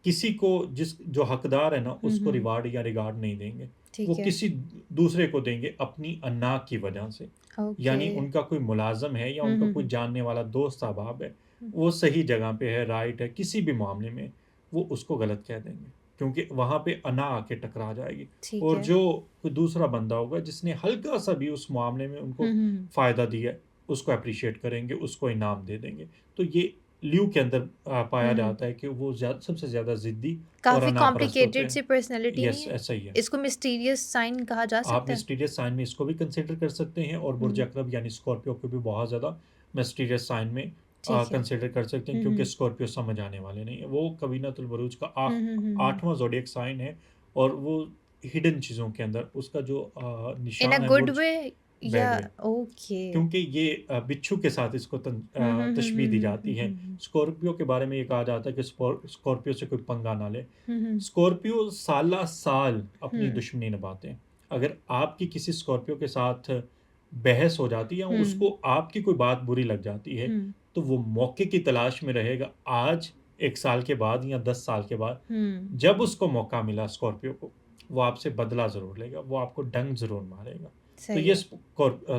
किसी को जिस जो हकदार है ना, हुँ, उसको हुँ। रिवार्ड या रिगार्ड नहीं देंगे। वो ठीक है। किसी दूसरे को देंगे अपनी अना की वजह से। ओके। यानी उनका कोई मुलाज़िम है या हुँ, उनका हुँ, कोई हुँ। जानने वाला दोस्त अहबाब है, हुँ, वो सही जगह पे है, राइट है, किसी भी मामले में, वो उसको गलत कह देंगे। क्योंकि वहाँ पे अना आके टकरा जाएगी ठीक और है। जो कोई दूसरा बंदा होगा जिसने हल्का-सा भी उस मामले में हुँ, उनको हुँ, हुँ। फ़ायदा दिया है, उसको एप्रिशिएट करेंगे, उसको इनाम दे देंगे। तो ये ल्यू के अंदर पाया हुँ, हुँ। जाता है कि वो सबसे ज़्यादा ज़िद्दी और काफ़ी अनापरस्त होते कॉम्प्लिकेटेड सी हैं। पर्सनैलिटी नहीं यस, है? ऐसा ही है। इसको मिस्टीरियस साइन कहा जा आप सकता है? मिस्टीरियस साइन में इसको भी कंसीडर कर सकते हैं और बुर्ज हुँ, अकरब यानी स्कॉर्पियो को भी बहुत ज़्यादा मिस्टीरियस साइन में ठीक है। कंसीडर कर सकते हैं, हुँ, क्योंकि हुँ। स्कॉर्पियो समझ आने वाले नहीं है। वो कबीनतुल बुरूज का हुँ, हुँ, हुँ, हुँ। 8वां ज़ोडिएक साइन है और वो हिडन चीज़ों के अंदर उसका जो इन अ निशान है गुड बुर्ज वे या बैड वे। ओके। क्योंकि ये बिच्छू के साथ इसको हुँ, हुँ, हुँ, तशबीह हुँ, दी हुँ, जाती हुँ, है। हुँ, हुँ। स्कॉर्पियो के बारे में ये कहा जाता है कि स्कॉर्पियो से कोई पंगा ना ले। हुँ, हुँ। स्कॉर्पियो साला-साल अपनी हुँ, दुश्मनी निभाते हैं। अगर आपकी किसी स्कॉर्पियो के साथ बहस हो जाती है या हुँ, उसको आपकी कोई बात बुरी लग जाती है, हुँ, तो वो मौके की तलाश में रहेगा आज, 1 साल के बाद या 10 साल के बाद। हुँ। जब उसको मौका मिला स्कॉर्पियो को, वो आपसे बदला ज़रूर लेगा, वो आपको डंक ज़रूर मारेगा। तो सही ये है।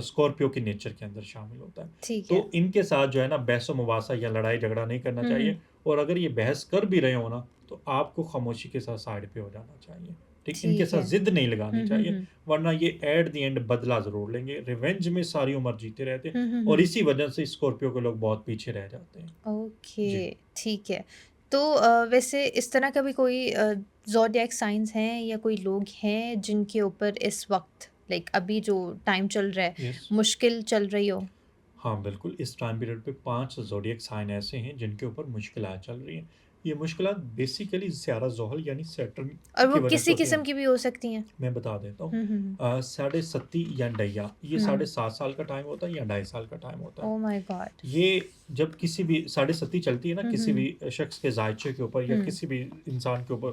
स्कॉर्पियो के नेचर के अंदर शामिल होता है। ठीक है। तो इनके साथ जो है ना बहस-ओ-मुबासा या लड़ाई-झगड़ा नहीं करना हुँ, हुँ। चाहिए और अगर ये बहस कर भी रहे हो ना, तो आपको खामोशी के साथ साइड पे हो जाना चाहिए। ठीक, इनके ठीक साथ है। ज़िद नहीं लगानी हुँ, हुँ, चाहिए, हुँ। वरना ये एट द एंड बदला ज़रूर लेंगे। रिवेंज में सारी उम्र जीते रहते हैं हुँ, हुँ, और हुँ। इसी वजह से स्कॉर्पियो के लोग बहुत पीछे रह जाते हैं। जी। ओके, ठीक है। तो वैसे इस तरह का भी कोई ज़ोडिएक साइन्स हैं या कोई लोग हैं जिनके ऊपर इस वक़्त लाइक अभी जो टाइम चल रहा है, यस। मुश्किल चल रही हो? हाँ, बिल्कुल, इस टाइम पीरियड पे 5 ज़ोडिएक साइन ऐसे हैं जिनके ऊपर मुश्किलात चल रही हैं। ये मुश्किलात बेसिकली ज़्यारा-ज़ोहल यानी सैटर्न और वो की वजह से किसी होती किस्म हैं। की भी हो सकती हैं? मैं बता देता हूँ। हुँ, हुँ, हुँ। साढ़े सत्ती या डैया, ये साढ़े हुँ। 7 साल का टाइम होता है या ढाई साल का टाइम होता है। Oh my God! ये जब किसी भी साढ़े सत्ती चलती है ना हुँ, किसी हुँ, भी शख्स के ज़ायचे के ऊपर या हुँ, किसी भी इंसान के ऊपर,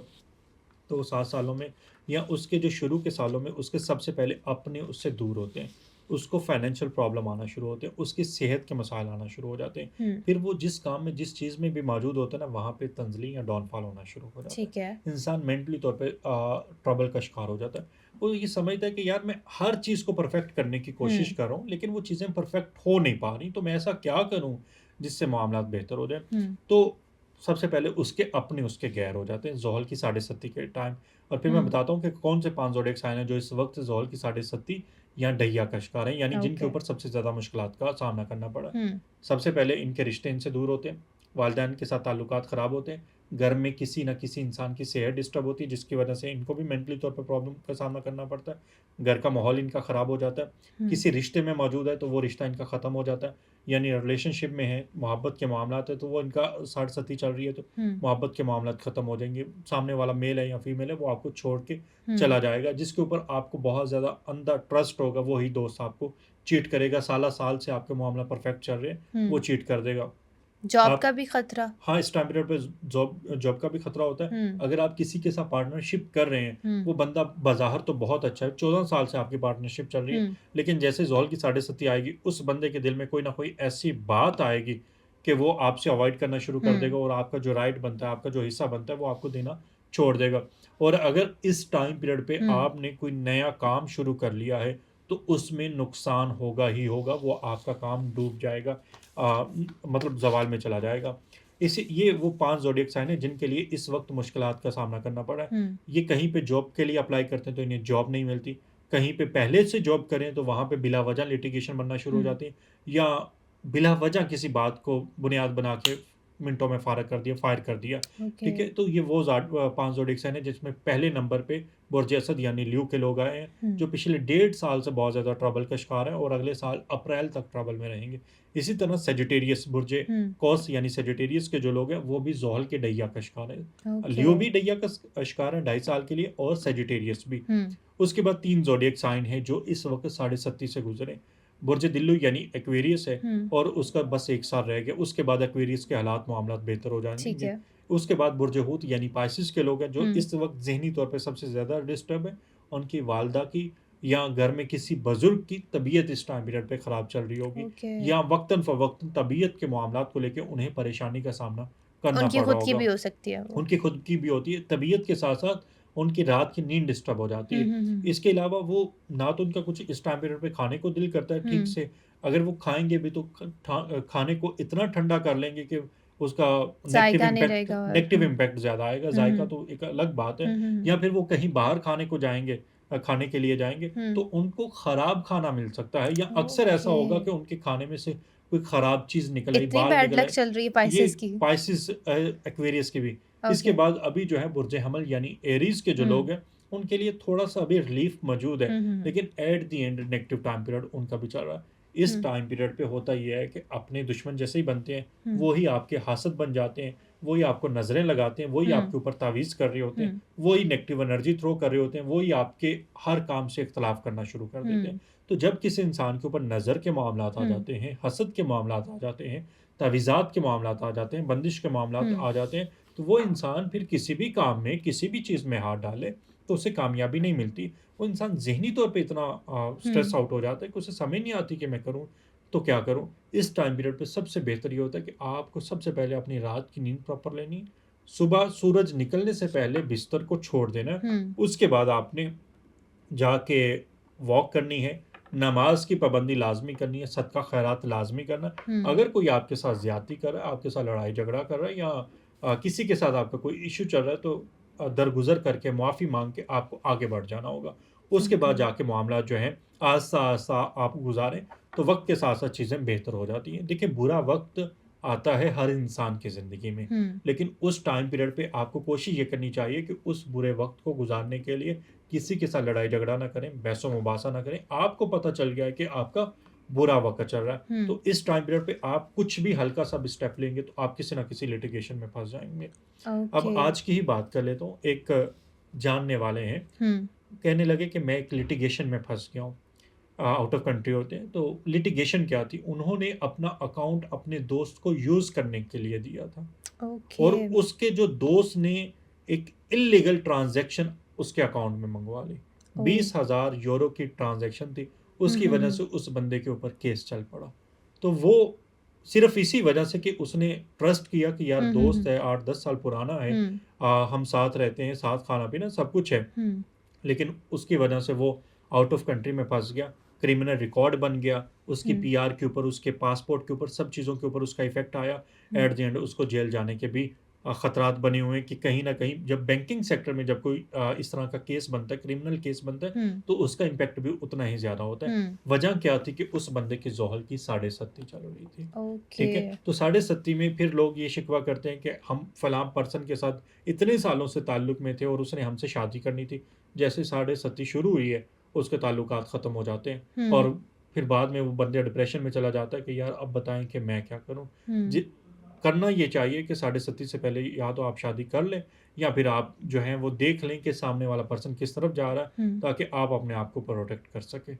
तो 7 सालों में या उसके जो शुरू के सालों में उसके सबसे पहले अपने उससे दूर होते हैं। उसको फाइनेंशियल प्रॉब्लम आना शुरू होते हैं, उसकी सेहत के मसाइल आना शुरू हो जाते हैं। हुँ। फिर वो जिस काम में, जिस चीज़ में भी मौजूद होता है ना, वहाँ पे तंज़ली या डाउनफॉल होना शुरू हो जाता है। ठीक है। इंसान मेंटली तौर पे ट्रबल का शिकार हो जाता है। वो ये समझता है कि यार मैं हर चीज़ को परफेक्ट करने की कोशिश हुँ, कर रहा हूँ, लेकिन वो चीज़ें परफेक्ट हो नहीं पा रही, तो मैं ऐसा क्या करूँ जिससे मामलात बेहतर हो जाएँ? हुँ, तो सबसे पहले उसके अपने उसके गैर हो जाते हैं, ज़ोहल की साढ़े सत्ती के टाइम। और फिर मैं हुँ। बताता हूँ कि कौन से 5 ज़ोडिएक साइन हैं जो इस वक़्त ज़ोहल की साढ़े सत्ती या डैया का शिकार हैं, यानी जिनके ओके। ऊपर सबसे ज़्यादा मुश्किलात का सामना करना पड़ा है। हुँ, सबसे पहले इनके रिश्ते इनसे दूर होते हैं, वालिदैन के साथ ताल्लुकात ख़राब होते हैं, घर में किसी न किसी इंसान की सेहत डिस्टर्ब होती है जिसकी वजह से इनको भी मेंटली तौर पे प्रॉब्लम का सामना करना पड़ता है, घर का माहौल इनका ख़राब हो जाता है, हुँ, किसी रिश्ते में मौजूद है तो वो रिश्ता इनका ख़त्म हो जाता है, यानी रिलेशनशिप में है, मोहब्बत के मामलात है तो वो इनका साढ़े सत्ती चल रही है तो हुँ, मोहब्बत के मामलात ख़त्म हो जाएँगे, सामने वाला मेल है या फीमेल है वो आपको छोड़ के हुँ, चला जाएगा, जिसके ऊपर आपको बहुत ज़्यादा अंधा ट्रस्ट होगा, वही दोस्त आपको चीट करेगा, साला-साल से आपके मामला परफेक्ट चल रहे हैं, वो हुँ। चीट कर देगा। जॉब आप का भी खतरा? हाँ, इस टाइम पीरियड पे जॉब जॉब का भी खतरा होता है। हुँ, अगर आप किसी के साथ पार्टनरशिप कर रहे हैं, हुँ, वो बंदा बज़ाहिर तो बहुत अच्छा है, 14 साल से आपकी पार्टनरशिप चल रही है, हुँ, लेकिन जैसे ज़ोहल की साढ़े सत्ती आएगी, उस बंदे के दिल में कोई न कोई ऐसी बात आएगी कि वो आपसे अवॉइड करना शुरू कर देगा हुँ, और आपका जो राइट बनता है, आपका जो हिस्सा बनता है, वो आपको देना छोड़ देगा। और अगर इस टाइम पीरियड पे हुँ। आपने कोई नया काम शुरू कर लिया है, तो उसमें नुकसान होगा ही होगा, वो आपका काम डूब जाएगा, मतलब ज़वाल में चला जाएगा। इसी ये वो 5 ज़ोडिएक साइन हैं जिनके लिए इस वक़्त मुश्किलात का सामना करना पड़ा है। हुँ, ये कहीं पे जॉब के लिए अप्लाई करते हैं तो इन्हें जॉब नहीं मिलती। कहीं पे पहले से जॉब करें तो वहाँ पे बिला वजह लिटिगेशन बनना शुरू हो हुँ, जाती है या बिला वजह किसी बात को बुनियाद बना के मिनटों में फायर कर दिया। ओके। ठीक है? तो ये वो 5 ज़ोडिएक साइन है जिसमें पहले नंबर पे बुर्ज असद यानी ल्यू के लोग आए हैं, हुँ, जो पिछले डेढ़ साल से बहुत ज़्यादा ट्रबल का शिकार हैं और अगले साल अप्रैल तक ट्रबल में रहेंगे। इसी तरह सेजिटेरियस बुर्ज हुँ, कॉस यानी सेजिटेरियस के जो लोग हैं वो भी ज़ोहल के डैया का शिकार है। ओके। लियो भी डैया का शिकार है ढाई साल के लिए और सेजिटेरियस भी। हुँ, उसके बाद 3 ज़ोडिएक साइन हैं जो इस वक़्त साढ़े सत्ती से गुज़रे। बुर्ज दिल्लु यानी एक्वेरियस है हुँ, और उसका बस 1 साल रह गया। उसके बाद एक्वेरियस के हालात मामलात बेहतर हो ठीक जाएँगे। है। उसके बाद बुर्ज हूत यानी पाइसेस के लोग हैं जो हुँ, इस वक़्त ज़हनी तौर पे सबसे ज़्यादा डिस्टर्ब हैं। उनकी वालिदा की या घर में किसी बुजुर्ग की तबीयत इस टाइम पीरियड पे ख़राब चल रही होगी, ओके। या वक्तन फ़वक्तन तबीयत के मामलात को लेके उन्हें परेशानी का सामना करना उनकी पड़ रहा खुद की होगा। भी हो सकती है वो। उनकी खुद की भी होती है, तबीयत के साथ-साथ उनकी रात की नींद डिस्टर्ब हो जाती हुँ, है। हुँ, हुँ। इसके अलावा वो ना तो उनका कुछ इस टाइम पीरियड पे खाने को दिल करता है ठीक हुँ, से, अगर वो खाएँगे भी तो खाने को इतना ठंडा कर लेंगे कि उसका ज़ायका नहीं रहेगा और नेगेटिव इम्पैक्ट ज़्यादा आएगा, हुँ, ज़ायका हुँ। तो एक अलग बात है। हुँ, हुँ, हुँ। या फिर वो कहीं बाहर खाने को जाएँगे, खाने के लिए जाएँगे, तो हुँ। उनको खराब खाना मिल सकता है, या अक्सर ऐसा ओके। होगा कि उनके खाने में से कोई खराब चीज़ निकल आई, इतनी बाल बैड निकल लक आए। चल रही है ये पाइसेस की। पाइसेस एक्वेरियस की भी। इसके ओके। बाद अभी जो है बुर्ज हमल यानी एरीज़ के जो हुँ। लोग हैं, उनके लिए थोड़ा-सा अभी रिलीफ़ मौजूद है, हुँ, हुँ, हुँ। लेकिन at the end negative time period उनका भी चल रहा है। इस हुँ, टाइम पीरियड पे होता ये है कि अपने दुश्मन जैसे ही बनते हैं, हुँ, वो ही आपके हासद बन जाते हैं, वो ही आपको नज़रें लगाते हैं, वो ही हुँ, आपके ऊपर तावीज़ कर रहे होते हैं, हुँ, वो ही नेगेटिव एनर्जी थ्रो कर रहे होते हैं, वो ही आपके हर काम से इख्तिलाफ़ करना शुरू कर देते हैं। हुँ, तो जब किसी इंसान के ऊपर नज़र के मामलात आ हुँ, जाते हैं, हसद के मामलात आ जाते हैं, तावीज़ात के मामलात आ जाते हैं, बंदिश के मामलात हुँ, आ जाते हैं, तो वो इंसान फिर किसी भी काम में, किसी भी चीज़ में हाथ डाले, तो उसे कामयाबी नहीं मिलती। वो इंसान ज़हनी तौर पे इतना स्ट्रेस हुँ, आउट हो जाता है कि उसे समझ नहीं आती कि मैं करूँ तो क्या करूँ? इस टाइम पीरियड पे सबसे बेहतर ये होता है कि आपको सबसे पहले अपनी रात की नींद प्रॉपर लेनी है। सुबह सूरज निकलने से पहले बिस्तर को छोड़ देना है। हुँ, उसके बाद आपने जाके वॉक करनी है, नमाज़ की पाबंदी लाज़मी करनी है, सदका खैरात लाज़मी करना है। हुँ, अगर कोई आपके साथ ज़्यादती कर रहा है, आपके साथ लड़ाई-झगड़ा कर रहा है, या किसी के साथ आपका कोई इश्यू चल रहा है, तो दरगुज़र करके माफ़ी माँग के आपको आगे बढ़ जाना होगा। उसके ओके। बाद जाके मामला जो हैं आहिस्ता-आहिस्ता आप गुज़ारें, तो वक़्त के साथ-साथ चीज़ें बेहतर हो जाती हैं। देखिए, बुरा वक़्त आता है हर इंसान की ज़िंदगी में, हुँ, लेकिन उस टाइम पीरियड पे आपको कोशिश ये करनी चाहिए कि उस बुरे वक़्त को गुज़ारने के लिए किसी के साथ लड़ाई-झगड़ा ना करें, बहस-ओ-मुबासा ना करें। आपको पता चल गया है कि आपका बुरा वक़्त चल रहा है, हुँ, तो इस टाइम पीरियड पे आप कुछ भी हल्का-सा भी स्टेप लेंगे, तो आप किसी न किसी लिटिगेशन में फँस जाएँगे। अब ओके। आज की ही बात कर लेता हूँ, एक जानने वाले हैं, हुँ, कहने लगे कि मैं एक लिटिगेशन में फँस गया हूँ। आउट ऑफ कंट्री होते हैं, तो लिटिगेशन क्या थी, उन्होंने अपना अकाउंट अपने दोस्त को यूज़ करने के लिए दिया था, ओके। और उसके जो दोस्त ने एक इल्लीगल ट्रांज़ैक्शन उसके अकाउंट में मंगवा ली। ओह! 20,000 यूरो की ट्रांज़ैक्शन थी, हुँ, उसकी हुँ, वजह हुँ, से उस बंदे के ऊपर केस चल पड़ा। तो वो सिर्फ़ इसी वजह से कि उसने ट्रस्ट किया कि यार हुँ, हुँ, दोस्त हुँ, है, 8-10 साल पुराना है, हुँ, हम साथ रहते हैं, साथ खाना-पीना सब कुछ है। हुँ, लेकिन उसकी वजह से वो आउट ऑफ कंट्री में फँस गया, क्रिमिनल रिकॉर्ड बन गया, उसकी हुँ, पीआर के ऊपर, उसके पासपोर्ट के ऊपर, सब चीज़ों के ऊपर उसका इफ़ेक्ट आया। हुँ, एट द एंड उसको जेल जाने के भी खतरात बने हुए हैं कि कहीं न कहीं जब बैंकिंग सेक्टर में जब कोई इस तरह का केस बनता है, क्रिमिनल केस बनता है, हुँ, तो उसका इम्पैक्ट भी उतना ही ज़्यादा होता है। हुँ, वजह क्या थी कि उस बंदे की ज़ोहल की साढ़े सत्ती चल रही थी। ओके। ठीक है? तो साढ़े सत्ती में फिर लोग ये शिकवा करते हैं कि हम फलाँ पर्सन के साथ इतने सालों से ताल्लुक में थे और उसने हमसे शादी करनी थी। जैसे साढ़े सत्ती शुरू हुई है, उसके ताल्लुकात ख़त्म हो जाते हैं, हुँ, और फिर बाद में वो बंदा डिप्रेशन में चला जाता है कि यार अब बताएँ कि मैं क्या करूँ? हुँ, जि करना ये चाहिए कि साढ़े सत्ती से पहले या तो आप शादी कर लें, या फिर आप जो हैं वो देख लें कि सामने वाला पर्सन किस तरफ जा रहा है, हुँ, ताकि आप अपने आप को प्रोटेक्ट कर सकें।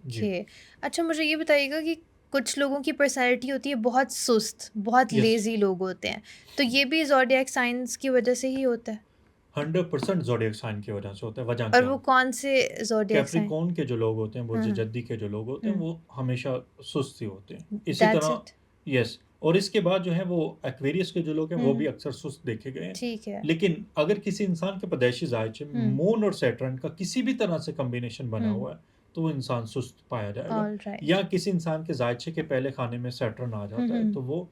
जी। ओके। अच्छा मुझे ये बताइएगा कि कुछ लोगों की पर्सनैलिटी होती है बहुत सुस्त, बहुत यस, लेज़ी लोग होते हैं, तो ये भी ज़ोडिएक साइन्स की वजह से ही होता है? 100% ज़ोडिएक साइन की वजह से होता है, वजह और क्या? वो कौन से ज़ोडिएक साइन? कैप्रिकॉर्न के जो लोग होते हैं, हुँ, बुर्ज हुँ, जद्दी के जो लोग होते हैं, हुँ, वो हमेशा सुस्त ही होते हैं। इसी दैट्स तरह इट। यस, और इसके बाद जो है वो एक्वेरियस के जो लोग हैं, हुँ, वो भी हुँ, अक्सर सुस्त देखे गए हैं। ठीक है। लेकिन अगर किसी इंसान के पैदाइशी ज़ायचे में हुँ, मून और सैटर्न का किसी भी तरह से कॉम्बिनेशन बना हुँ, हुआ है, तो वो इंसान सुस्त पाया जाएगा। ऑलराइट। या किसी इंसान के ज़ायचे के पहले खाने में सैटर्न आ हुँ, जाता है, हुँ, तो वो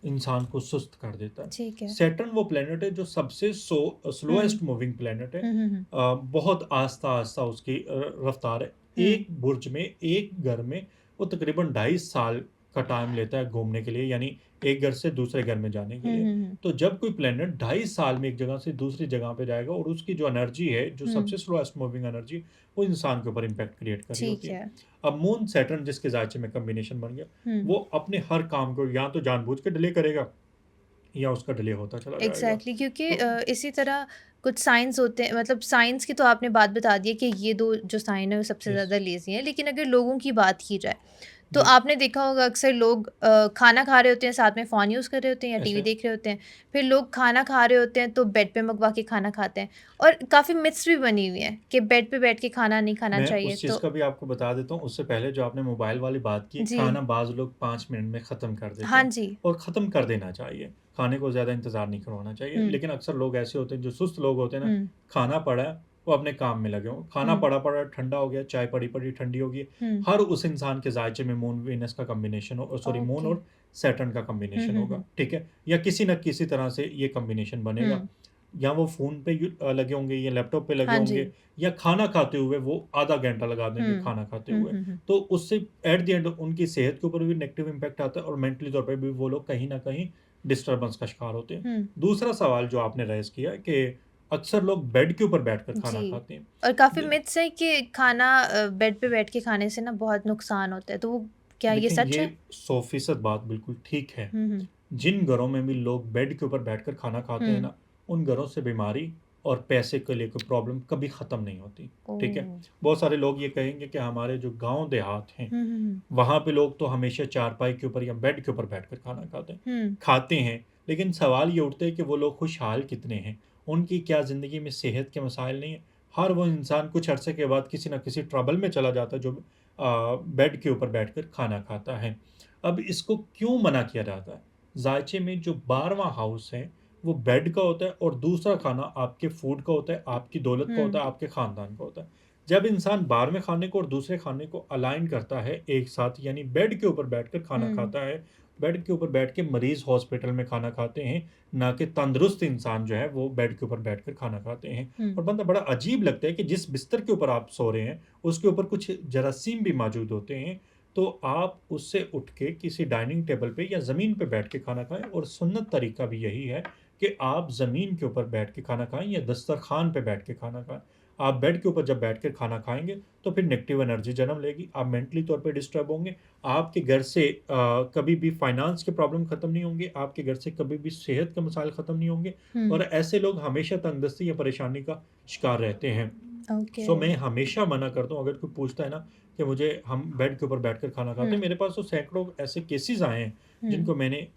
इंसान को सुस्त कर देता है। ठीक है। सैटर्न वो प्लैनेट है जो सबसे हुँ, स्लोएस्ट मूविंग प्लैनेट है। हुँ, हुँ, हुँ, बहुत आहिस्ता-आहिस्ता उसकी रफ़्तार है। हुँ, एक बुर्ज में, एक घर में वो तकरीबन 2.5 साल का टाइम लेता है घूमने के लिए, यानी एक घर से दूसरे घर में जाने के हुँ, लिए। हुँ, हुँ, तो जब कोई प्लैनेट 2.5 साल में एक जगह से दूसरी जगह पे जाएगा, और उसकी जो एनर्जी है, जो हुँ, सबसे स्लोएस्ट मूविंग एनर्जी, वो इंसान के ऊपर इम्पैक्ट क्रिएट कर रही होती ठीक है। है। अब मून सैटर्न जिसके ज़ायचे में कॉम्बिनेशन बन गया, हुँ, वो अपने हर काम को या तो जानबूझ के डिले करेगा, या उसका डिले होता चला जाएगा। एग्ज़ैक्टली क्योंकि तो इसी तरह कुछ साइन्स होते हैं मतलब साइंस की तो आपने बात बता दी है कि ये 2 जो साइन है वो सबसे यस, ज़्यादा लेज़ी हैं। लेकिन अगर लोगों की बात की जाए, तो जी, आपने देखा होगा अक्सर लोग खाना खा रहे होते हैं, साथ में फ़ोन यूज़ कर रहे होते हैं या टीवी ऐसे देख रहे होते हैं। फिर लोग खाना खा रहे होते हैं तो बेड पे मंगवा के खाना खाते हैं और काफ़ी मिथ्स भी बनी हुई हैं कि बेड पे बैठ के खाना नहीं खाना मैं चाहिए। उस चीज़ तो का भी आपको बता देता हूँ, उससे पहले जो आपने मोबाइल वाली बात की, जी, खाना बाज़ लोग 5 मिनट में ख़त्म कर देते हाँ हैं जी। और ख़त्म कर देना चाहिए। खाने को ज़्यादा इंतज़ार नहीं करवाना चाहिए। हुँ, लेकिन अक्सर लोग ऐसे होते हैं, जो सुस्त लोग होते हैं ना, हुँ, खाना पड़ा है, वो अपने काम में लगे हों। खाना हुँ, पड़ा-पड़ा ठंडा हो गया, चाय पड़ी-पड़ी ठंडी हो गई। हुँ। हर उस इंसान के ज़ायचे में मून वीनस का कॉम्बिनेशन हो सॉरी मून ओके। और सैटर्न का हुँ, कॉम्बिनेशन हुँ, होगा, हुँ। ठीक है? या किसी न किसी तरह से ये कॉम्बिनेशन बनेगा। हुँ, या वो फ़ोन पे लगे होंगे या लैपटॉप पे लगे हाँ जी। होंगे या खाना खाते हुए वो आधा घंटा लगा देंगे हुँ, खाना खाते हुँ, हुए। हुँ, हुँ, तो उससे एट द एंड उनकी सेहत के ऊपर भी नेगेटिव इम्पैक्ट आता है और मेंटली तौर पे भी वो लोग कहीं न कहीं डिस्टर्बेंस का शिकार होते हैं। हुँ। दूसरा सवाल जो आपने रेज़ किया कि अक्सर लोग बेड के ऊपर बैठकर खाना जी, खाते हैं। और काफ़ी दे मिथ्स हैं कि खाना बेड पे बैठ के खाने से ना बहुत नुकसान होता है, तो वो क्या ये देखें, सच ये है? 100% बात बिल्कुल ठीक है। हुँ, हुँ। जिन घरों में भी लोग बेड के ऊपर बैठकर खाना खाते हैं हुँ। ना, उन घरों से बीमारी और पैसे को लेकर प्रॉब्लम कभी ख़त्म नहीं होती, ठीक है? ओह! बहुत सारे लोग ये कहेंगे कि हमारे जो गाँव देहात हैं, हुँ, हुँ, हुँ। वहाँ पे लोग तो हमेशा चारपाई के ऊपर या बेड के ऊपर बैठकर खाना खाते हैं। हुँ, खाते हैं, लेकिन सवाल ये उठते हैं कि वो लोग खुशहाल कितने हैं? उनकी क्या ज़िंदगी में सेहत के मसाइल नहीं हैं? हर वो इंसान कुछ अरसे के बाद किसी न किसी ट्रबल में चला जाता है जो बेड के ऊपर बैठकर खाना खाता है। अब इसको क्यों मना किया जाता है? ज़ायचे में जो 12वाँ हाउस है, वो बेड का होता है और दूसरा खाना आपके फूड का होता है, आपकी दौलत का हुँ, होता है, आपके ख़ानदान का होता है। जब इंसान 12वें खाने को और दूसरे खाने को अलाइन करता है एक साथ यानी बेड के ऊपर बैठकर खाना हुँ, खाता है, बेड के ऊपर बैठ के मरीज़ हॉस्पिटल में खाना खाते हैं, ना कि तंदुरुस्त इंसान जो है वो बेड के ऊपर बैठकर खाना खाते हैं। हुँ, और बंदा बड़ा अजीब लगता है कि जिस बिस्तर के ऊपर आप सो रहे हैं, उसके ऊपर कुछ जरासीम भी मौजूद होते हैं, तो आप उससे उठ के किसी डाइनिंग टेबल पे या ज़मीन पे बैठ के खाना खाएँ और सुन्नत तरीका भी यही है कि आप ज़मीन के ऊपर बैठ के खाना खाएँ या दस्तरख़्वान पे बैठ के खाना खाएँ। आप बेड के ऊपर जब बैठकर खाना खाएँगे, तो फिर नेगेटिव एनर्जी जन्म लेगी, आप मेंटली तौर पे डिस्टर्ब होंगे, आपके घर से कभी भी फाइनेंस के प्रॉब्लम खत्म नहीं होंगे, आपके घर से कभी भी सेहत के मसाइल खत्म नहीं होंगे हुँ। और ऐसे लोग हमेशा तंगदस्ती या परेशानी का शिकार रहते हैं। ओके। सो मैं हमेशा मना करता हूँ अगर कोई पूछता है ना कि मुझे हम बेड के ऊपर बैठकर खाना खाते हैं, हुँ, मेरे पास तो सैकड़ों ऐसे केसेज़ आए हैं, हुँ, जिनको मैंने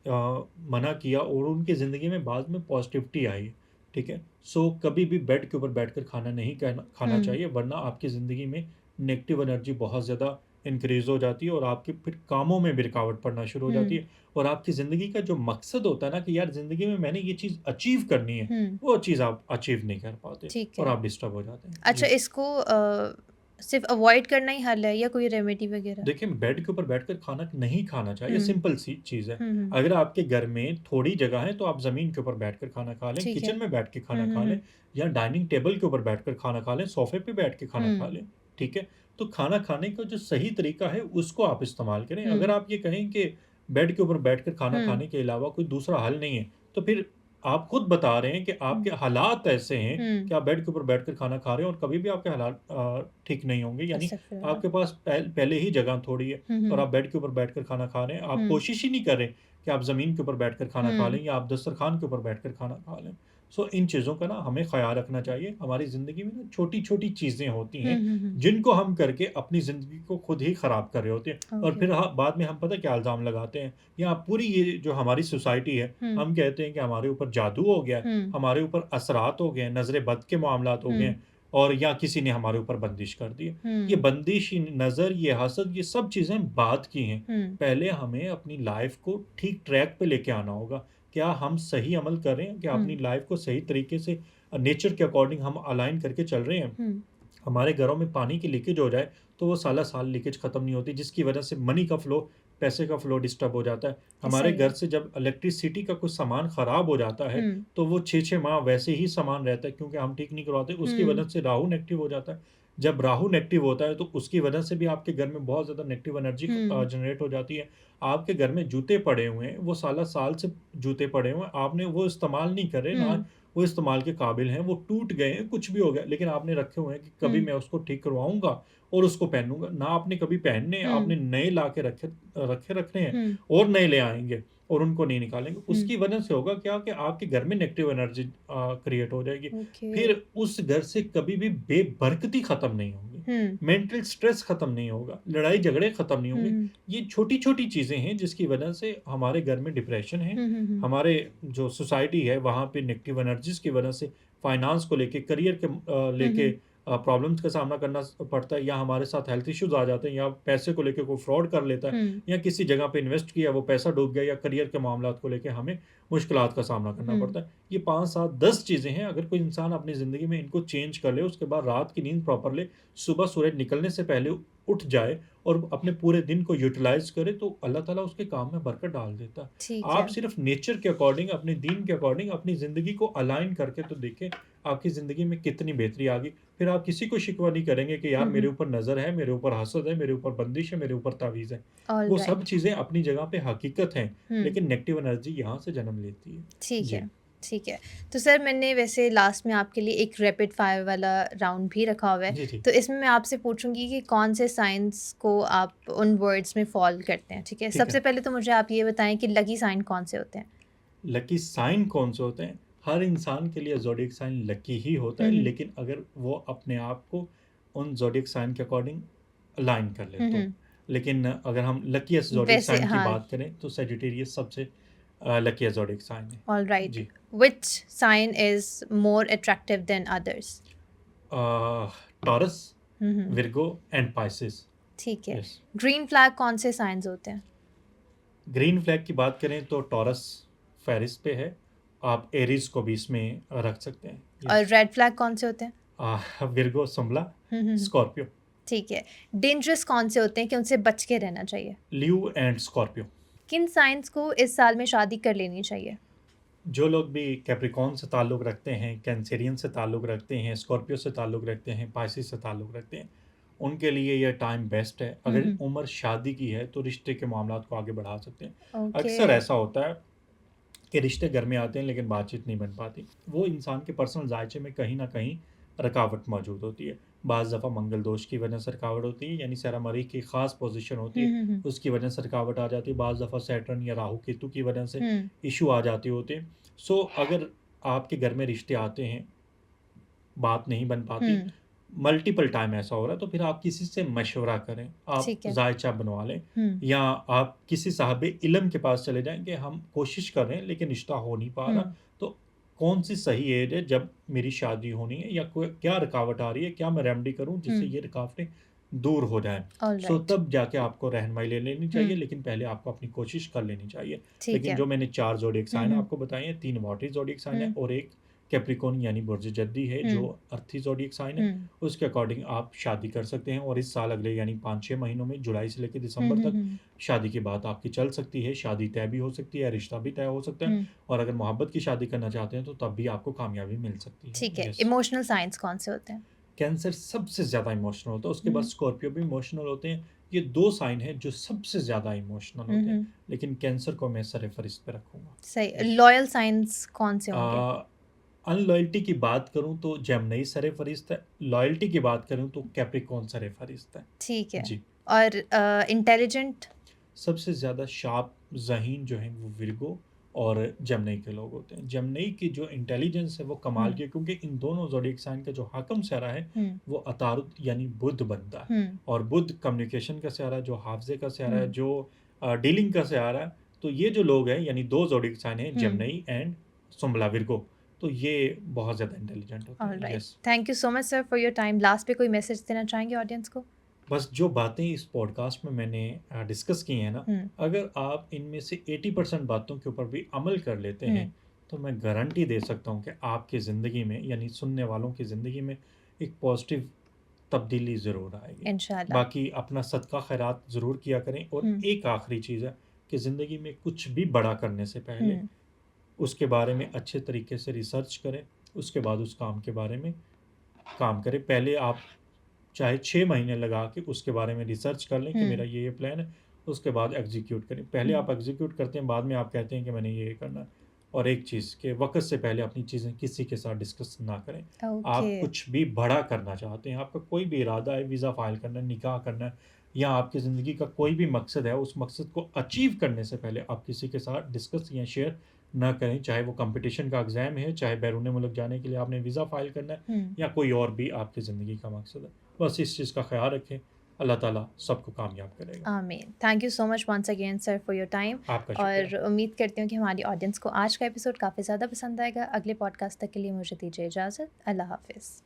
मना किया और उनकी ज़िंदगी में बाद में पॉज़िटिविटी आई, ठीक है? सो कभी भी बेड के ऊपर बैठकर खाना नहीं खाना हुँ, चाहिए वरना आपकी ज़िंदगी में नेगेटिव एनर्जी बहुत ज़्यादा इंक्रीज़ हो जाती है और आपके फिर कामों में भी रुकावट पड़ना शुरू हो जाती हुँ, है और आपकी ज़िंदगी का जो मकसद होता है ना कि यार ज़िंदगी में मैंने ये चीज़ अचीव करनी है, हुँ, वो चीज़ आप अचीव नहीं कर पाते ठीक और है। आप डिस्टर्ब हो जाते हैं। अच्छा जी। इसको सिर्फ़ अवॉइड करना ही हल है या कोई रेमेडी वग़ैरह? देखिए, बेड के ऊपर बैठकर खाना नहीं खाना चाहिए, हुँ, सिंपल सी चीज़ है। हुँ, हुँ, अगर आपके घर में थोड़ी जगह है, तो आप ज़मीन के ऊपर बैठकर खाना खा लें, ठीक है। किचन में बैठ के हुँ, खाना हुँ, खा लें हुँ, या डाइनिंग टेबल के ऊपर बैठकर खाना खा लें, सोफ़े पे बैठ के खाना खा हुँ, लें, ठीक है? तो खाना खाने का जो सही तरीका है, उसको आप इस्तेमाल करें। अगर हुँ, आप ये कहें कि बेड के ऊपर बैठकर खाना हुँ, खाने के अलावा कोई दूसरा हल नहीं है, तो फिर आप खुद बता रहे हैं कि हुँ, आपके हालात ऐसे हैं हुँ, कि आप बेड के ऊपर बैठकर खाना खा रहे हैं और कभी भी आपके हालात ठीक नहीं होंगे। यानी अस्तगफिरुल्लाह। आपके पास पहले ही जगह थोड़ी है हुँ, और हुँ, आप बेड के ऊपर बैठकर खाना खा रहे हैं। आप हुँ, कोशिश ही नहीं कर रहे कि आप ज़मीन के ऊपर बैठकर खाना खा हुँ, लें या आप दस्तरख़्वान के ऊपर बैठकर खाना खा लें। सो इन चीज़ों का ना हमें ख़्याल रखना चाहिए। हमारी ज़िंदगी में ना छोटी-छोटी चीज़ें होती हुँ, हैं, हुँ, हुँ, जिनको हम करके अपनी ज़िंदगी को खुद ही ख़राब कर रहे होते हैं और ओके। फिर बाद में हम पता है क्या इल्ज़ाम लगाते हैं या पूरी ये जो हमारी सोसाइटी है, हुँ, हम कहते हैं कि हमारे ऊपर जादू हो गया है, हुँ, हमारे ऊपर असरात हो गए हैं, नज़र बद के मामलात हो गए हुँ, हैं और या किसी ने हमारे ऊपर बंदिश कर दी है। ये हुँ, बंदिश, ये नज़र, ये हसद, ये सब चीज़ें बाद की हैं। हुँ, पहले हमें अपनी लाइफ़ को ठीक ट्रैक पे लेके आना होगा। क्या हम सही अमल कर रहे हैं? क्या हुँ, अपनी लाइफ़ को सही तरीके से नेचर के अकॉर्डिंग हम अलाइन करके चल रहे हैं? हुँ, हमारे घरों में पानी की लीकेज हो जाए, तो वो साला-साल लीकेज खत्म नहीं होती, जिसकी वजह से मनी का फ्लो, पैसे का फ्लो डिस्टर्ब हो जाता है। हमारे सही घर है। से जब इलेक्ट्रिसिटी का कुछ सामान खराब हो जाता है, हुँ, तो वो 6-6 माह वैसे ही सामान रहता है क्योंकि हम ठीक नहीं करवाते, उसकी हुँ, वजह से राहु नेगेटिव हो जाता है। जब राहु नेगेटिव होता है, तो उसकी वजह से भी आपके घर में बहुत ज़्यादा नेगेटिव एनर्जी हुँ, जनरेट हो जाती है। आपके घर में जूते पड़े हुए हैं, वो साल से जूते पड़े हुए हैं, आपने वो इस्तेमाल नहीं करे ना हुँ, वो इस्तेमाल के काबिल हैं, वो टूट गए हैं, कुछ भी हो गया, लेकिन आपने रखे हुए हैं कि कभी हुँ, मैं उसको ठीक करवाऊँगा और उसको पहनूँगा। ना आपने कभी पहनने, हुँ, आपने नए ला के रखे रखे रखने हैं हुँ, और नए ले आएँगे। और उनको नहीं निकालेंगे, हुँ, उसकी वजह से होगा क्या कि आपके घर में नेगेटिव एनर्जी क्रिएट हो जाएगी। ओके। फिर उस घर से कभी भी बेबरकती खत्म नहीं होगी, हुँ, मेंटल स्ट्रेस खत्म नहीं होगा, लड़ाई-झगड़े खत्म नहीं होंगे। हुँ, ये छोटी-छोटी चीज़ें हैं जिसकी वजह से हमारे घर में डिप्रेशन है, हुँ, हुँ, हुँ, हमारे जो सोसाइटी है वहाँ पे नेगेटिव एनर्जीज़ की वजह से फाइनेंस को लेके, करियर के हुँ, लेके हुँ, प्रॉब्लम्स का सामना करना पड़ता है, या हमारे साथ हेल्थ इश्यूज़ आ जाते हैं, या पैसे को लेके कोई फ्रॉड कर लेता है, हुँ, या किसी जगह पे इन्वेस्ट किया वो पैसा डूब गया, या करियर के मामलात को लेके हमें मुश्किलात का सामना करना हुँ, पड़ता है। ये 5, 7, 10 चीज़ें हैं, अगर कोई इंसान अपनी ज़िंदगी में इनको चेंज कर ले, उसके बाद रात की नींद प्रॉपर ले, सुबह सूरज निकलने से पहले उठ जाए और अपने पूरे दिन को यूटिलाइज़ करे, तो अल्लाह ताला उसके काम में बरकत डाल देता है। ठीक आप है। सिर्फ़ नेचर के अकॉर्डिंग, अपने दीन के अकॉर्डिंग अपनी ज़िंदगी को अलाइन करके तो देखें, आपकी ज़िंदगी में कितनी बेहतरी आ गई। फिर आप किसी को शिकवा नहीं करेंगे कि यार हुँ, मेरे हुँ, ऊपर नज़र है, मेरे ऊपर हसद है, मेरे ऊपर बंदिश है, मेरे ऊपर तावीज़ है। वो सब ऑलराइट। चीज़ें अपनी जगह पे हकीकत हैं, हुँ, लेकिन नेगेटिव एनर्जी यहाँ से जन्म लेती है। ठीक है, जी। ठीक है। तो सर मैंने वैसे लास्ट में आपके लिए एक रैपिड फायर वाला राउंड भी रखा हुआ है। जी, जी। तो इसमें मैं आपसे पूछूँगी कि कौन से साइन्स को आप उन वर्ड्स में फ़ॉल करते हैं, ठीक है? ठीक सबसे है। पहले तो मुझे आप ये बताएँ कि लकी साइन कौन से होते हैं? लकी साइन कौन से होते हैं? हर इंसान के लिए ज़ोडिएक साइन लकी ही होता हुँ, है, हुँ। लेकिन अगर वो अपने आप को उन ज़ोडिएक साइन के अकॉर्डिंग अलाइन कर ले हुँ, तो। हुँ। लेकिन अगर हम लकीएस्ट ज़ोडिएक वैसे साइन की हाँ, बात करें तो सजिटेरियस सबसे लकीएस्ट ज़ोडिएक साइन है। ऑलराइट। जी। Which sign is more attractive than others? Taurus, हुँ, हुँ। Virgo and Pisces. ठीक है। यस। ग्रीन फ्लैग कौन से साइन्स होते हैं? ग्रीन फ्लैग की बात करें तो टॉरस फ़हरिस्त पे है। आप एरीज़ को भी इसमें रख सकते हैं। और यस। रेड फ्लैग कौन से होते हैं? विर्गो, शिमला, हुँ, हुँ, हुँ। स्कॉर्पियो। ठीक है। डेंजरस कौन से होते हैं कि उनसे बच के रहना चाहिए? लियो एंड स्कॉर्पियो। किन साइन्स को इस साल में शादी कर लेनी चाहिए? जो लोग भी कैप्रिकॉर्न से ताल्लुक़ रखते हैं, कैंसेरियन से ताल्लुक़ रखते हैं, स्कॉर्पियो से ताल्लुक़ रखते हैं, पाइसेस से ताल्लुक़ रखते हैं, उनके लिए ये टाइम बेस्ट है। हुँ, अगर हुँ। उम्र शादी की है, तो रिश्ते के मामलात को आगे बढ़ा सकते हैं। ओके। अक्सर ऐसा होता है कि रिश्ते घर में आते हैं, लेकिन बातचीत नहीं बन पाती। वो इंसान के पर्सनल जायचे में कहीं न कहीं रुकावट मौजूद होती है। बाज़ दफ़ा मंगल दोष की वजह से रुकावट होती है, यानी सारा मरीख़ की ख़ास पोज़ीशन होती हुँ, है, हुँ, हुँ। उसकी वजह से रुकावट आ जाती है। बाज़ दफ़ा सैटर्न या राहु केतु की वजह से हुँ, इश्यू आ जाते होते हैं। सो अगर आपके घर में रिश्ते आते हैं, बात नहीं बन पाती, हुँ। मल्टीपल टाइम ऐसा हो रहा है, तो फिर आप किसी से मशवरा करें। आप ठीक है। जायचा बनवा लें, हुँ, या आप किसी साहिब इल्म के पास चले जाएँ कि हम कोशिश कर रहे हैं लेकिन रिश्ता हो नहीं पा हुँ, रहा। तो कौन-सी सही एज है जब मेरी शादी होनी है, या कोई क्या रुकावट आ रही है, क्या मैं रेमेडी करूँ हुँ। जिससे ये रुकावटें दूर हो जाएँ। So alright. तब जाके आपको रहनुमाई ले लेनी चाहिए, हुँ, लेकिन पहले आपको अपनी कोशिश कर लेनी चाहिए। ठीक लेकिन है। जो मैंने 4 ज़ोडिएक हुँ, साइन हुँ, आपको बताए हैं, 3 वाटरी ज़ोडिएक साइन है हुँ, और 1 कैप्रिकॉर्न यानी बुर्ज जद्दी है, हुँ, जो अर्थी ज़ोडिएक साइन है। हुँ, उसके अकॉर्डिंग आप शादी कर सकते हैं, और इस साल अगले यानी 5-6 महीनों में, जुलाई से लेकर हुँ, दिसंबर हुँ, तक हुँ, शादी की बात आपकी चल सकती है। शादी तय भी हो सकती है, रिश्ता भी तय हो सकता है, हुँ। और अगर मोहब्बत की शादी करना चाहते हैं तो तब भी आपको कामयाबी मिल सकती है। ठीक है। यस। इमोशनल साइन्स कौन से होते हैं? कैंसर सबसे ज़्यादा इमोशनल होता है, उसके हुँ, बाद हुँ, स्कॉर्पियो भी इमोशनल होते हैं। ये 2 साइन हैं जो सबसे ज़्यादा इमोशनल हुँ, होते हैं, हुँ। लेकिन कैंसर को मैं सर-ए-फ़हरिस्त पे रखूँगा। सही। यस। लॉयल साइन्स कौन से होंगे? अनलॉयल्टी की बात करूँ तो जेमिनी सर-ए-फ़हरिस्त है, लॉयल्टी की बात करूँ तो कैप्रिकॉर्न सर-ए-फ़हरिस्त है। ठीक है। जी। और इंटेलिजेंट? सबसे ज़्यादा शार्प ज़हीन जो हैं वो विर्गो और जेमिनी के लोग होते हैं। जेमिनी की जो इंटेलिजेंस है वो कमाल हुँ, की है, क्योंकि इन दोनों ज़ोडिएक साइन का जो हाकम सियारा है हुँ, वो अतारुत यानी बुध बनता है, हुँ, और बुध कम्युनिकेशन का सियारा है, जो हाफ़ज़े का सियारा है, हुँ, जो डीलिंग का सियारा है। तो ये जो लोग हैं, यानी 2 ज़ोडिएक साइन हैं, हुँ। जेमिनी एंड सुम्बला विर्गो, तो ये बहुत ज़्यादा इंटेलिजेंट होते हैं। Alright. Yes. Thank you so much sir for your time. Last पे कोई मैसेज देना चाहेंगे ऑडियंस को? बस जो बातें इस पॉडकास्ट में मैंने डिस्कस की हैं ना, हुँ, अगर आप इनमें से 80% बातों के ऊपर भी अमल कर लेते हुँ। हैं, तो मैं गारंटी दे सकता हूँ कि आपकी ज़िंदगी में, यानी सुनने वालों की ज़िंदगी में एक पॉज़िटिव तब्दीली ज़रूर आएगी। इंशाल्लाह। बाकी अपना सदका खैरात ज़रूर किया करें, और हुँ, एक आखिरी चीज़ है कि ज़िंदगी में कुछ भी बड़ा करने से पहले हुँ, उसके बारे में अच्छे तरीके से रिसर्च करें, उसके बाद उस काम के बारे में काम करें। पहले आप चाहे 6 महीने लगा के उसके बारे में रिसर्च कर लें कि हुँ, मेरा ये प्लान है, उसके बाद एग्ज़ीक्यूट करें। पहले हुँ। आप एग्ज़ीक्यूट करते हैं, बाद में आप कहते हैं कि मैंने ये करना है। और एक चीज़ कि वक़्त से पहले अपनी चीज़ें किसी के साथ डिस्कस ना करें। ओके। आप कुछ भी बड़ा करना चाहते हैं, आपका कोई भी इरादा है, वीज़ा फ़ाइल करना है, निकाह करना है, या आपकी ज़िंदगी का कोई भी मकसद है, उस मकसद को अचीव करने से पहले आप किसी के साथ डिस्कस या शेयर ना करें, चाहे वो कॉम्पिटिशन का एग्ज़ाम है, चाहे बैरून मुल्क जाने के लिए आपने वीज़ा फ़ाइल करना है हुँ। या कोई और भी आपकी ज़िंदगी का मकसद है। बस इस चीज़ का ख़्याल रखें, अल्लाह ताला सबको कामयाब करेगा। आमीन। Thank you so much once again sir for your time आपका शुक्रिया। और उम्मीद करती हूँ कि हमारी ऑडियंस को आज का एपिसोड काफ़ी ज़्यादा पसंद आएगा। अगले पॉडकास्ट तक के लिए मुझे दीजिए इजाज़त। अल्लाह हाफ़िज़।